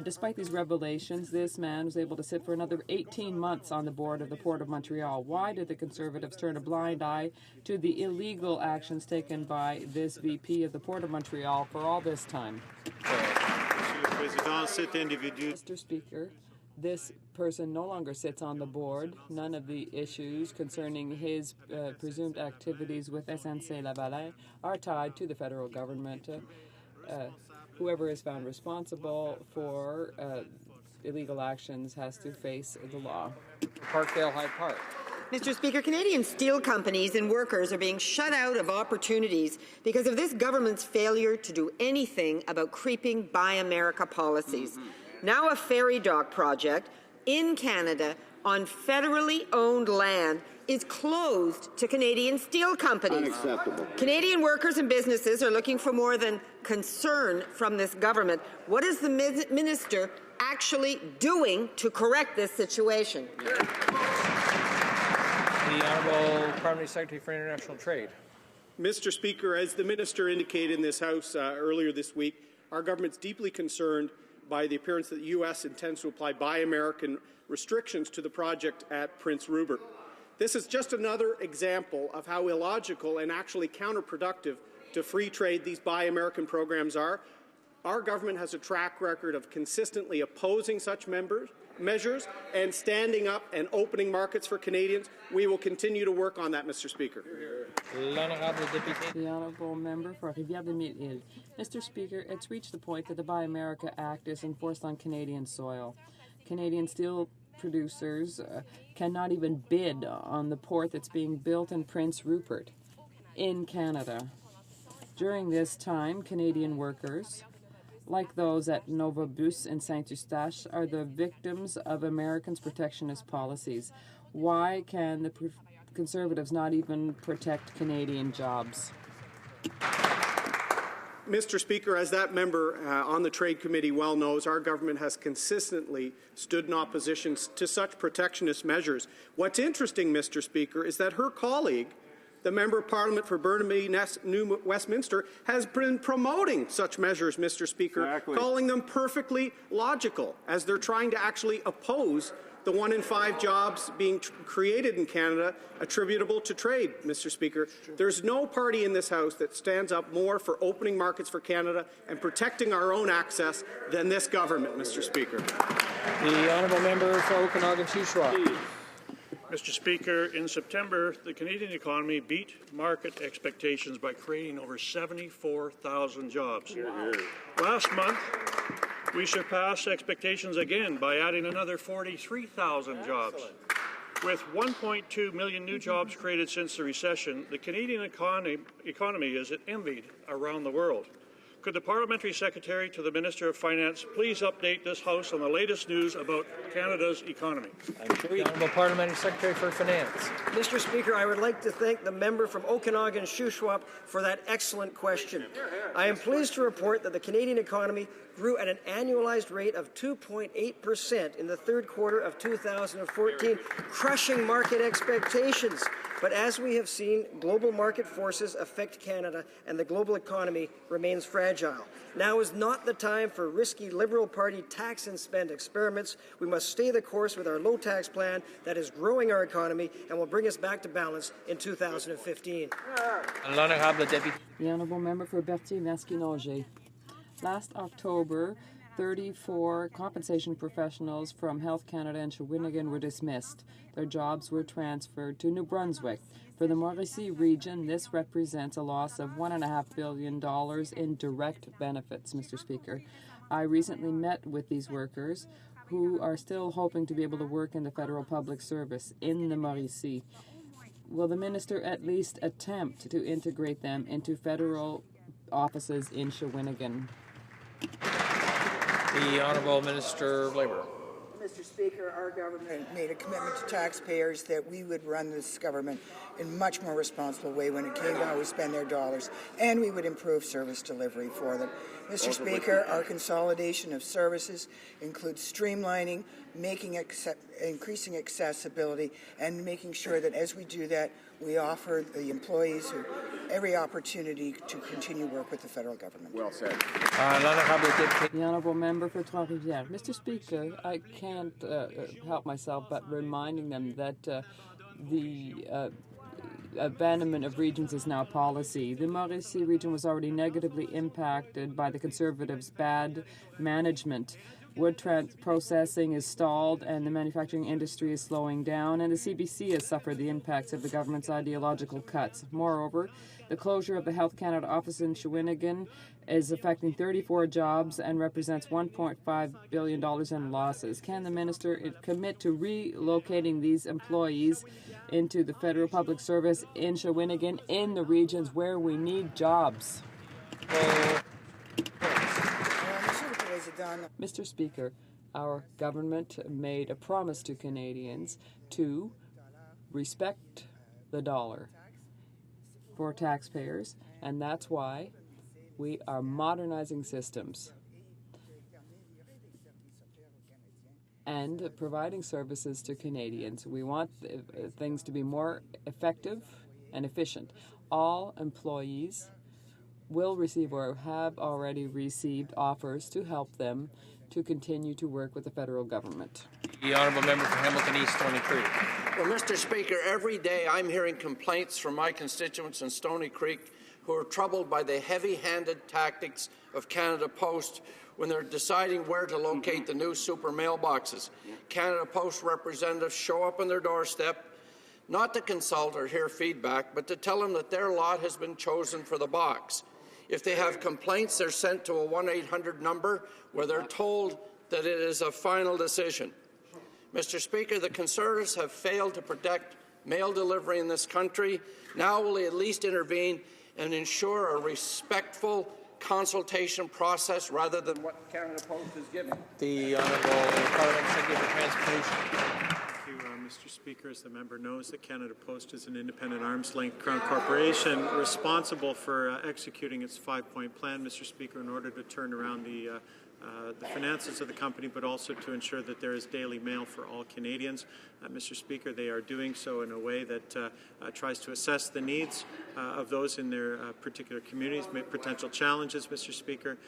Despite these revelations, this man was able to sit for another 18 months on the board of the Port of Montreal. Why did the Conservatives turn a blind eye to the illegal actions taken by this VP of the Port of Montreal for all this time? Mr. Speaker, this person no longer sits on the board. None of the issues concerning his presumed activities with SNC-Lavalin are tied to the federal government. Whoever is found responsible for illegal actions has to face the law. Parkdale High Park. Mr. Speaker, Canadian steel companies and workers are being shut out of opportunities because of this government's failure to do anything about creeping Buy America policies. Now a ferry dock project in Canada on federally owned land is closed to Canadian steel companies. Unacceptable. Canadian workers and businesses are looking for more than concern from this government. What is the minister actually doing to correct this situation? The Honourable Parliamentary Secretary for International Trade. Mr. Speaker, as the minister indicated in this House earlier this week, our government's deeply concerned by the appearance that the U.S. intends to apply Buy American restrictions to the project at Prince Rupert. This is just another example of how illogical and actually counterproductive to free trade these Buy American programs are. Our government has a track record of consistently opposing such measures and standing up and opening markets for Canadians. We will continue to work on that, Mr. Speaker. The Honourable Member for Rivière-des-Mille-Îles. Mr. Speaker, it's reached the point that the Buy America Act is enforced on Canadian soil. Canadian steel producers cannot even bid on the port that's being built in Prince Rupert in Canada. During this time, Canadian workers like those at Nova Bus and Saint-Eustache, are the victims of Americans' protectionist policies. Why can the Conservatives not even protect Canadian jobs? Mr. Speaker, as that member on the Trade Committee well knows, our government has consistently stood in opposition to such protectionist measures. What's interesting, Mr. Speaker, is that her colleague, the Member of Parliament for Burnaby New Westminster, has been promoting such measures, Mr. Speaker, calling them perfectly logical, as they're trying to actually oppose the 1 in 5 jobs being created in Canada attributable to trade, Mr. Speaker. There's no party in this House that stands up more for opening markets for Canada and protecting our own access than this government, Mr. Speaker. The honourable member for Okanagan-Shuswap. Mr. Speaker, in September, the Canadian economy beat market expectations by creating over 74,000 jobs. Last month, we surpassed expectations again by adding another 43,000 jobs. With 1.2 million new jobs created since the recession, the Canadian economy is envied around the world. Could the Parliamentary Secretary to the Minister of Finance please update this House on the latest news about Canada's economy? I'm sure the Honourable Parliamentary Secretary for Finance. Mr. Speaker, I would like to thank the member from Okanagan-Shuswap for that excellent question. I am pleased to report that the Canadian economy grew at an annualized rate of 2.8% in the third quarter of 2014, crushing market expectations. But as we have seen, global market forces affect Canada, and the global economy remains fragile. Now is not the time for risky Liberal Party tax and spend experiments. We must stay the course with our low-tax plan that is growing our economy and will bring us back to balance in 2015. The Honourable Member for Berthier-Masquinongé. Last October, 34 compensation professionals from Health Canada and Shawinigan were dismissed. Their jobs were transferred to New Brunswick. For the Mauricie region, this represents a loss of $1.5 billion in direct benefits, Mr. Speaker. I recently met with these workers who are still hoping to be able to work in the federal public service in the Mauricie. Will the minister at least attempt to integrate them into federal offices in Shawinigan? The Honourable Minister of Labour. Mr. Speaker, our government made a commitment to taxpayers that we would run this government in a much more responsible way when it came to how we spend their dollars, and we would improve service delivery for them. Mr. Speaker, our consolidation of services includes streamlining, increasing accessibility, and making sure that as we do that, we offer the employees every opportunity to continue work with the federal government. Well said. The Honourable Member for Trois-Rivières. Mr. Speaker, I can't help myself but reminding them that the abandonment of regions is now policy. The Mauricie region was already negatively impacted by the Conservatives' bad management. Wood processing is stalled and the manufacturing industry is slowing down, and the CBC has suffered the impacts of the government's ideological cuts. Moreover, the closure of the Health Canada office in Shawinigan is affecting 34 jobs and represents $1.5 billion in losses. Can the minister commit to relocating these employees into the federal public service in Shawinigan in the regions where we need jobs? Mr. Speaker, our government made a promise to Canadians to respect the dollar for taxpayers, and that's why we are modernizing systems and providing services to Canadians. We want things to be more effective and efficient. All employees will receive or have already received offers to help them to continue to work with the federal government. The Honourable Member for Hamilton East, Stony Creek. Well, Mr. Speaker, every day I'm hearing complaints from my constituents in Stony Creek who are troubled by the heavy-handed tactics of Canada Post when they're deciding where to locate the new super mailboxes. Canada Post representatives show up on their doorstep, not to consult or hear feedback, but to tell them that their lot has been chosen for the box. If they have complaints, they're sent to a 1-800 number where they're told that it is a final decision. Mr. Speaker, the Conservatives have failed to protect mail delivery in this country. Now will they at least intervene and ensure a respectful consultation process rather than what Canada Post is giving? The Honourable Parliament Secretary for Transportation. Thank you, Mr. Speaker. As the member knows, that Canada Post is an independent arm's-length Crown corporation responsible for executing its 5-point plan, Mr. Speaker, in order to turn around the finances of the company, but also to ensure that there is daily mail for all Canadians. Mr. Speaker, they are doing so in a way that tries to assess the needs of those in their particular communities, potential challenges, Mr. Speaker.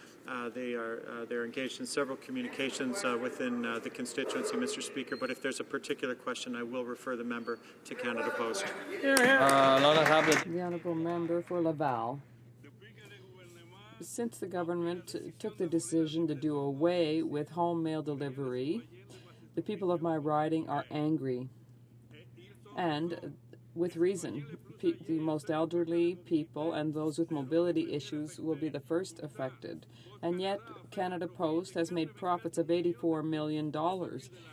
They're engaged in several communications within the constituency, Mr. Speaker, but if there's a particular question, I will refer the member to Canada Post. The Honourable Member for Laval. Since the government took the decision to do away with home mail delivery, the people of my riding are angry. And with reason. The most elderly people and those with mobility issues will be the first affected. And yet, Canada Post has made profits of $84 million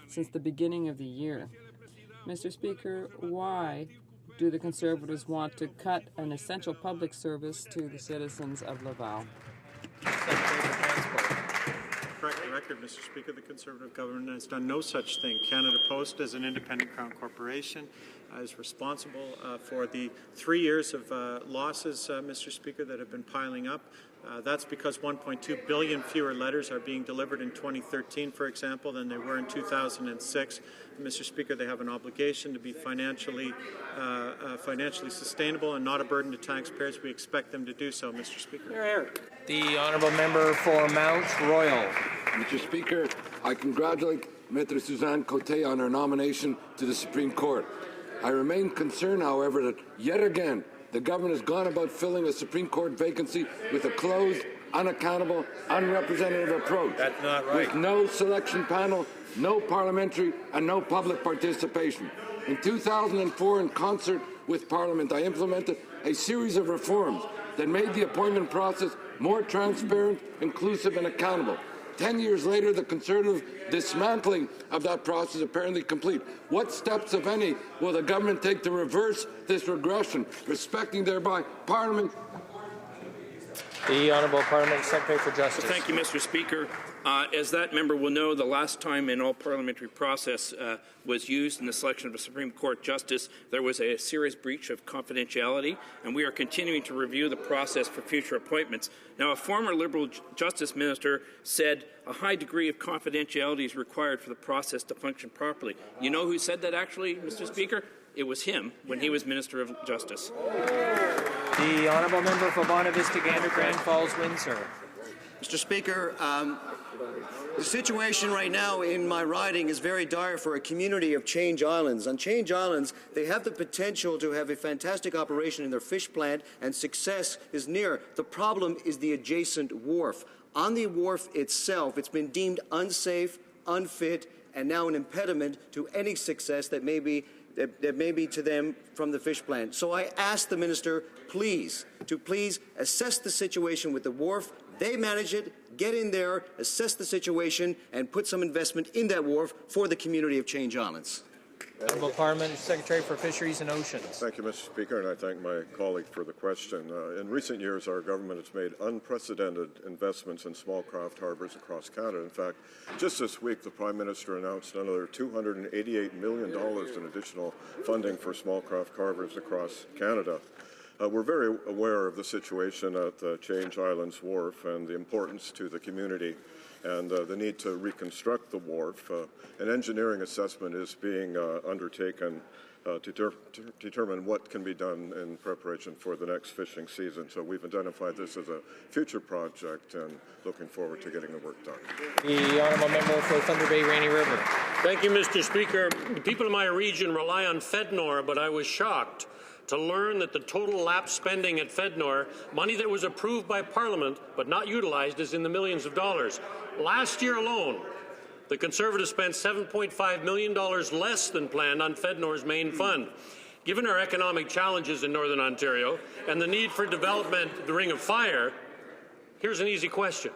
since the beginning of the year. Mr. Speaker, why do the Conservatives want to cut an essential public service to the citizens of Laval? Correct the record, Mr. Speaker. The Conservative government has done no such thing. Canada Post, as an independent Crown corporation, is responsible for the 3 years of losses, Mr. Speaker, that have been piling up. That's because 1.2 billion fewer letters are being delivered in 2013, for example, than they were in 2006. Mr. Speaker, they have an obligation to be financially sustainable and not a burden to taxpayers. We expect them to do so, Mr. Speaker. The Honourable Member for Mount Royal. Mr. Speaker, I congratulate Maitre Suzanne Cote on her nomination to the Supreme Court. I remain concerned, however, that yet again the government has gone about filling a Supreme Court vacancy with a closed, unaccountable, unrepresentative approach. That's not right. With no selection panel, no parliamentary, and no public participation. In 2004, in concert with Parliament, I implemented a series of reforms that made the appointment process more transparent, inclusive, and accountable. 10 years later, the Conservative dismantling of that process is apparently complete. What steps, if any, will the government take to reverse this regression, respecting thereby Parliament? The Honourable Parliament Secretary for Justice. Thank you, Mr. Speaker. As that member will know, the last time an all-parliamentary process was used in the selection of a Supreme Court justice, there was a serious breach of confidentiality, and we are continuing to review the process for future appointments. Now, a former Liberal Justice Minister said a high degree of confidentiality is required for the process to function properly. You know who said that, actually, Mr. Speaker? It was him when he was Minister of Justice. The Honourable Member for Bonavista Vista, Gander, Grand Falls, Windsor. Mr. Speaker, the situation right now in my riding is very dire for a community of Change Islands. On Change Islands, they have the potential to have a fantastic operation in their fish plant, and success is near. The problem is the adjacent wharf. On the wharf itself, it's been deemed unsafe, unfit, and now an impediment to any success that may be to them from the fish plant. So I ask the Minister, please assess the situation with the wharf. They manage it, get in there, assess the situation, and put some investment in that wharf for the community of Change Islands. Honourable Parliament Secretary for Fisheries and Oceans. Thank you, Mr. Speaker, and I thank my colleague for the question. In recent years, our government has made unprecedented investments in small craft harbours across Canada. In fact, just this week, the Prime Minister announced another $288 million in additional funding for small craft harbours across Canada. We're very aware of the situation at the Change Islands Wharf and the importance to the community and the need to reconstruct the wharf. An engineering assessment is being undertaken to determine what can be done in preparation for the next fishing season. So we've identified this as a future project and looking forward to getting the work done. The Honourable Member for Thunder Bay, Rainy River. Thank you, Mr. Speaker. The people in my region rely on FedNor, but I was shocked to learn that the total lapse spending at FedNor, money that was approved by Parliament but not utilized, is in the millions of dollars. Last year alone, the Conservatives spent $7.5 million less than planned on FedNor's main fund. Given our economic challenges in Northern Ontario and the need for development of the Ring of Fire, here's an easy question.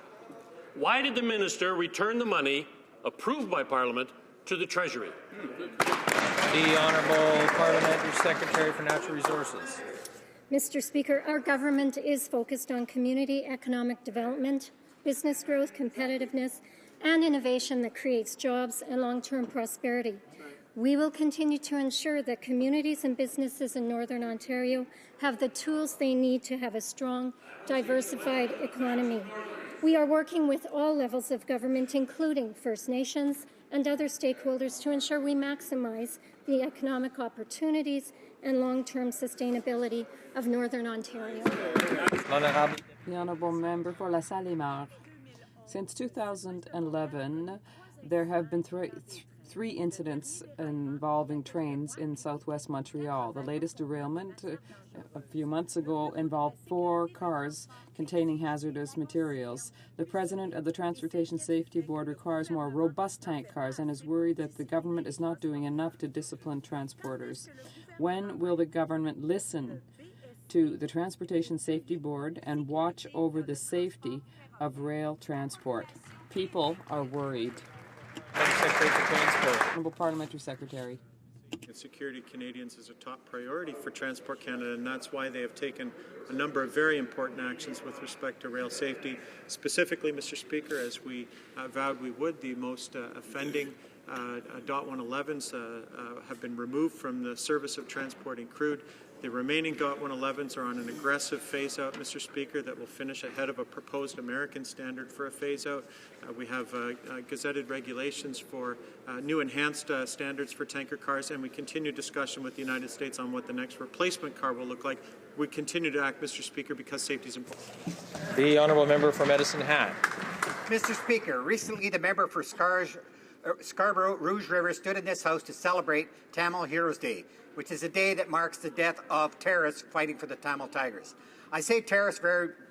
Why did the minister return the money approved by Parliament to the Treasury? The Honourable Parliamentary Secretary for Natural Resources. Mr. Speaker, our government is focused on community economic development, business growth, competitiveness, and innovation that creates jobs and long-term prosperity. We will continue to ensure that communities and businesses in Northern Ontario have the tools they need to have a strong, diversified economy. We are working with all levels of government, including First Nations and other stakeholders, to ensure we maximize the economic opportunities and long-term sustainability of Northern Ontario. The Honourable Member for La Salle-et-Mar. Since 2011, there have been three incidents involving trains in southwest Montreal. The latest derailment a few months ago involved 4 cars containing hazardous materials. The president of the Transportation Safety Board requires more robust tank cars and is worried that the government is not doing enough to discipline transporters. When will the government listen to the Transportation Safety Board and watch over the safety of rail transport? People are worried. Secretary for Transport. Honourable Parliamentary Secretary. And security of Canadians is a top priority for Transport Canada, and that's why they have taken a number of very important actions with respect to rail safety. Specifically, Mr. Speaker, as we vowed we would, the most offending DOT 111s have been removed from the service of transporting crude. The remaining DOT 111s are on an aggressive phase-out, Mr. Speaker, that will finish ahead of a proposed American standard for a phase-out. We have gazetted regulations for new enhanced standards for tanker cars, and we continue discussion with the United States on what the next replacement car will look like. We continue to act, Mr. Speaker, because safety is important. The Honourable Member for Medicine Hat. Mr. Speaker, recently the member for Scarborough Rouge River stood in this House to celebrate Tamil Heroes Day, which is a day that marks the death of terrorists fighting for the Tamil Tigers. I say terrorists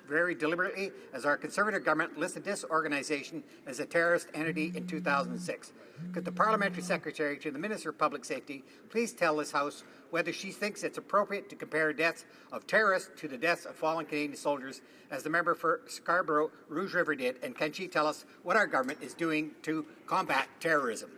very deliberately, as our Conservative government listed this organization as a terrorist entity in 2006. Could the Parliamentary Secretary to the Minister of Public Safety please tell this House whether she thinks it's appropriate to compare deaths of terrorists to the deaths of fallen Canadian soldiers, as the member for Scarborough Rouge River did, and can she tell us what our government is doing to combat terrorism?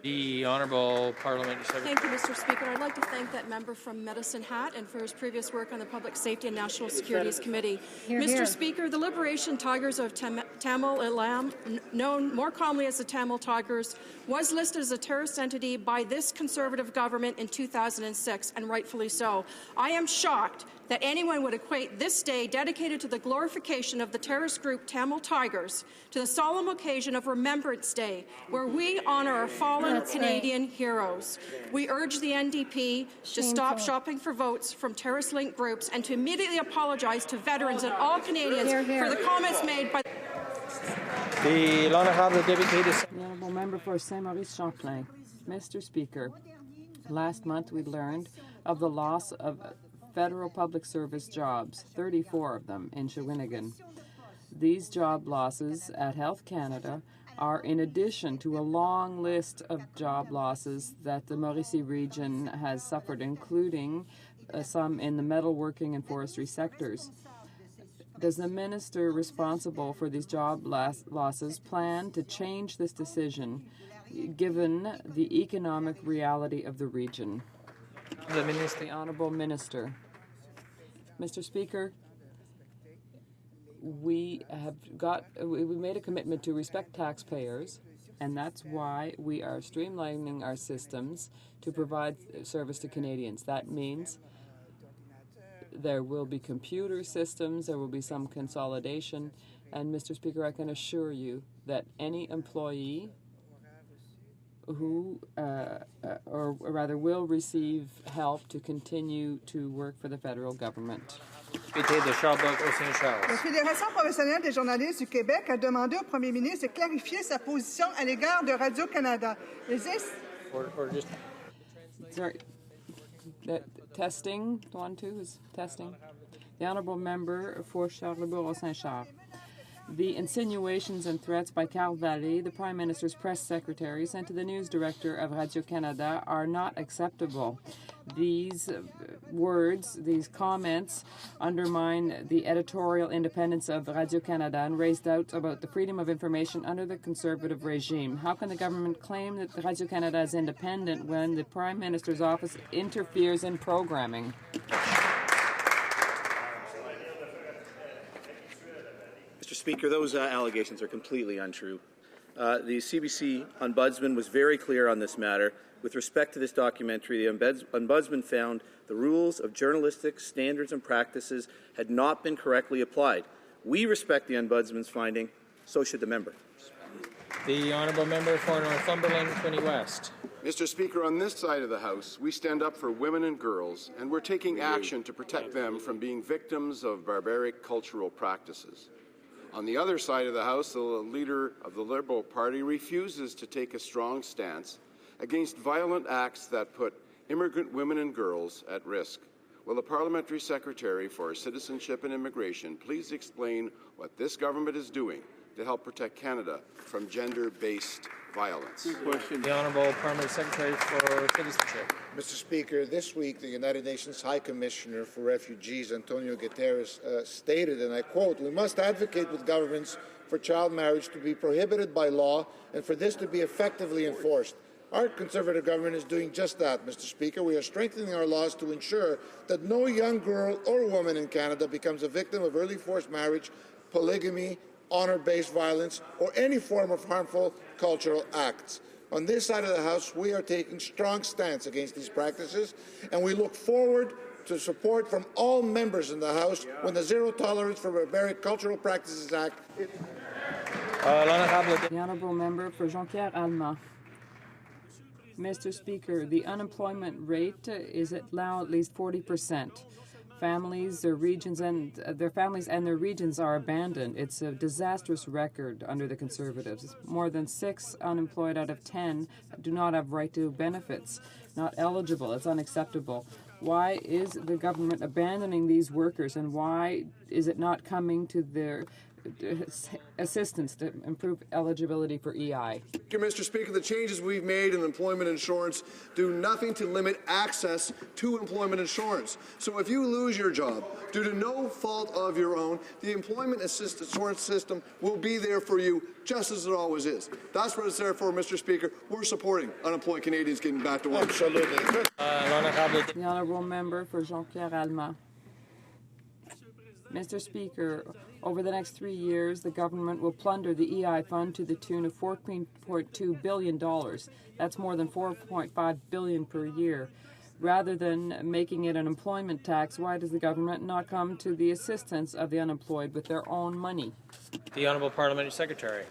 The Honourable Parliamentary Secretary. Thank you, Mr. Speaker. I'd like to thank that member from Medicine Hat and for his previous work on the Public Safety and National Securities Committee. Mr. Speaker, the Liberation Tigers of Tamil Eelam, known more commonly as the Tamil Tigers, was listed as a terrorist entity by this Conservative government in 2006, and rightfully so. I am shocked that anyone would equate this day dedicated to the glorification of the terrorist group Tamil Tigers to the solemn occasion of Remembrance Day, where we honour our fallen Canadian heroes. We urge the NDP to stop shopping for votes from terrorist-linked groups and to immediately apologize to veterans and all Canadians for the comments made by The Honourable Deputy. The Honourable Member for Saint Maurice Champlain. Mr. Speaker, last month we learned of the loss of federal public service jobs, 34 of them in Shawinigan. These job losses at Health Canada are in addition to a long list of job losses that the Mauricie region has suffered, including some in the metalworking and forestry sectors. Does the minister responsible for these job losses plan to change this decision, given the economic reality of the region? The Honourable Minister. Mr. Speaker, we made a commitment to respect taxpayers, and that's why we are streamlining our systems to provide service to Canadians. That means there will be computer systems, there will be some consolidation, and Mr. Speaker, I can assure you that any employee who, or rather will receive help to continue to work for the federal government. De Sherbrooke au Saint-Charles. La Fédération professionnelle des journalistes du Québec a demandé au premier ministre de clarifier sa position à l'égard de Radio-Canada. Sorry. Testing. 1, 2 is testing. The Honourable Member for Charlebourg au Saint-Charles. The insinuations and threats by Carl Vallée, the Prime Minister's press secretary, sent to the news director of Radio-Canada are not acceptable. These words, these comments, undermine the editorial independence of Radio-Canada and raise doubts about the freedom of information under the Conservative regime. How can the government claim that Radio-Canada is independent when the Prime Minister's office interferes in programming? Speaker, those allegations are completely untrue. The CBC Ombudsman was very clear on this matter. With respect to this documentary, the Ombudsman found the rules of journalistic standards and practices had not been correctly applied. We respect the Ombudsman's finding, so should the member. The Honourable Member for Northumberland, Quinte West. Mr. Speaker, on this side of the House, we stand up for women and girls, and we're taking action to protect them from being victims of barbaric cultural practices. On the other side of the House, the leader of the Liberal Party refuses to take a strong stance against violent acts that put immigrant women and girls at risk. Will the Parliamentary Secretary for Citizenship and Immigration please explain what this government is doing to help protect Canada from gender-based violence? The Honourable Parliamentary Secretary for Citizenship. Mr. Speaker, this week the United Nations High Commissioner for Refugees, Antonio Guterres, stated, and I quote, "We must advocate with governments for child marriage to be prohibited by law and for this to be effectively enforced." Our Conservative government is doing just that, Mr. Speaker. We are strengthening our laws to ensure that no young girl or woman in Canada becomes a victim of early forced marriage, polygamy, honour-based violence, or any form of harmful cultural acts. On this side of the House, we are taking strong stance against these practices, and we look forward to support from all members in the House when the Zero Tolerance for Barbaric Cultural Practices Act. The Honourable Member for Jonquière-Alma. Mr. Speaker, the unemployment rate is now at least 40%. Families, their regions, and their regions are abandoned. It's a disastrous record under the Conservatives. More than 6 unemployed out of 10 do not have right to benefits, not eligible. It's unacceptable. Why is the government abandoning these workers, and why is it not coming to their assistance to improve eligibility for EI? Mr. Speaker, the changes we've made in employment insurance do nothing to limit access to employment insurance. So if you lose your job due to no fault of your own, the employment insurance system will be there for you just as it always is. That's what it's there for, Mr. Speaker. We're supporting unemployed Canadians getting back to work. Absolutely. The Honourable Member for Jonquière-Alma. Mr. Speaker, over the next 3 years, the government will plunder the EI fund to the tune of $14.2 billion. That's more than $4.5 billion per year. Rather than making it an employment tax, why does the government not come to the assistance of the unemployed with their own money? The Honourable Parliamentary Secretary.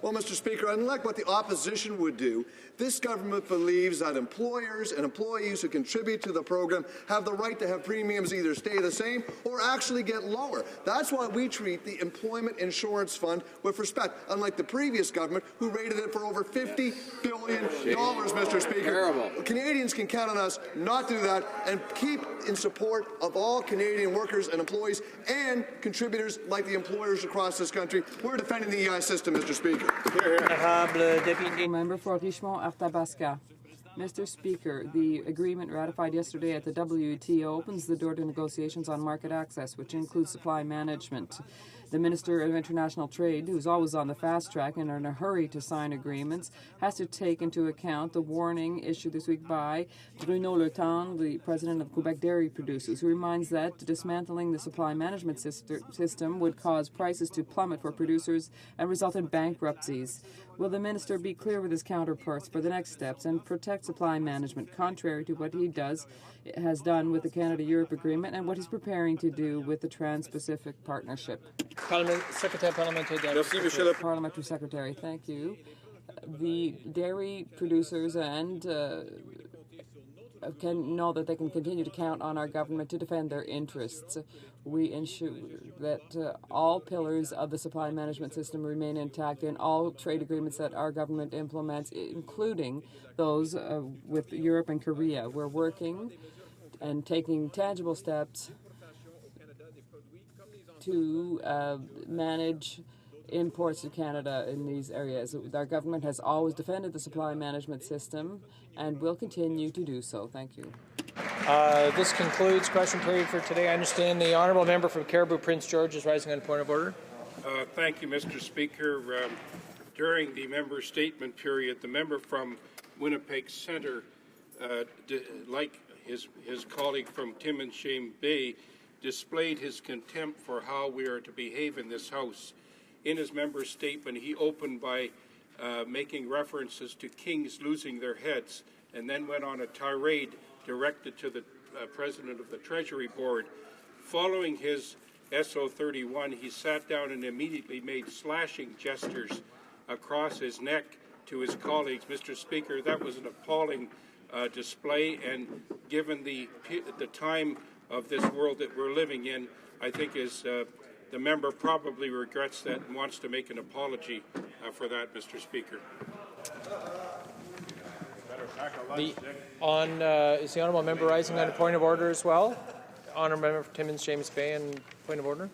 Well, Mr. Speaker, unlike what the opposition would do, this government believes that employers and employees who contribute to the program have the right to have premiums either stay the same or actually get lower. That's why we treat the Employment Insurance Fund with respect, unlike the previous government who rated it for over $50 billion, Mr. Speaker. Terrible. Canadians can count on us not to do that and keep in support of all Canadian workers and employees and contributors like the employers across this country. We're defending the EI system, Mr. Speaker. Member for Richmond-Arthabasca. Mr. Speaker, the agreement ratified yesterday at the WTO opens the door to negotiations on market access, which includes supply management. The Minister of International Trade, who's always on the fast track and in a hurry to sign agreements, has to take into account the warning issued this week by Bruno Le Tendre, the president of Quebec Dairy Producers, who reminds that dismantling the supply management system would cause prices to plummet for producers and result in bankruptcies. Will the minister be clear with his counterparts for the next steps and protect supply management, contrary to what he has done with the Canada-Europe Agreement and what he's preparing to do with the Trans-Pacific Partnership? Parliamentary Secretary, thank you. The dairy producers and can know that they can continue to count on our government to defend their interests. We ensure that all pillars of the supply management system remain intact in all trade agreements that our government implements, including those with Europe and Korea. We're working and taking tangible steps to manage imports to Canada in these areas. Our government has always defended the supply management system and will continue to do so. Thank you. This concludes question period for today. I understand the Honourable Member from Cariboo Prince George is rising on point of order. Thank you, Mr. Speaker. During the member statement period, the member from Winnipeg Centre, like his colleague from Timmins Bay, displayed his contempt for how we are to behave in this House. in his member's statement, he opened by making references to kings losing their heads, and then went on a tirade directed to the President of the Treasury Board. Following his SO 31, he sat down and immediately made slashing gestures across his neck to his colleagues. Mr. Speaker, that was an appalling display, and given the time of this world that we're living in, I think the member probably regrets that and wants to make an apology for that, Mr. Speaker. Is the honourable member rising on a point of order as well? Honourable member for Timmins, James Bay, and point of order.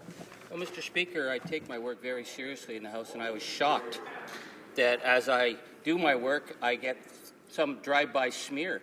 Well, Mr. Speaker, I take my work very seriously in the House, and I was shocked that as I do my work, I get some drive-by smear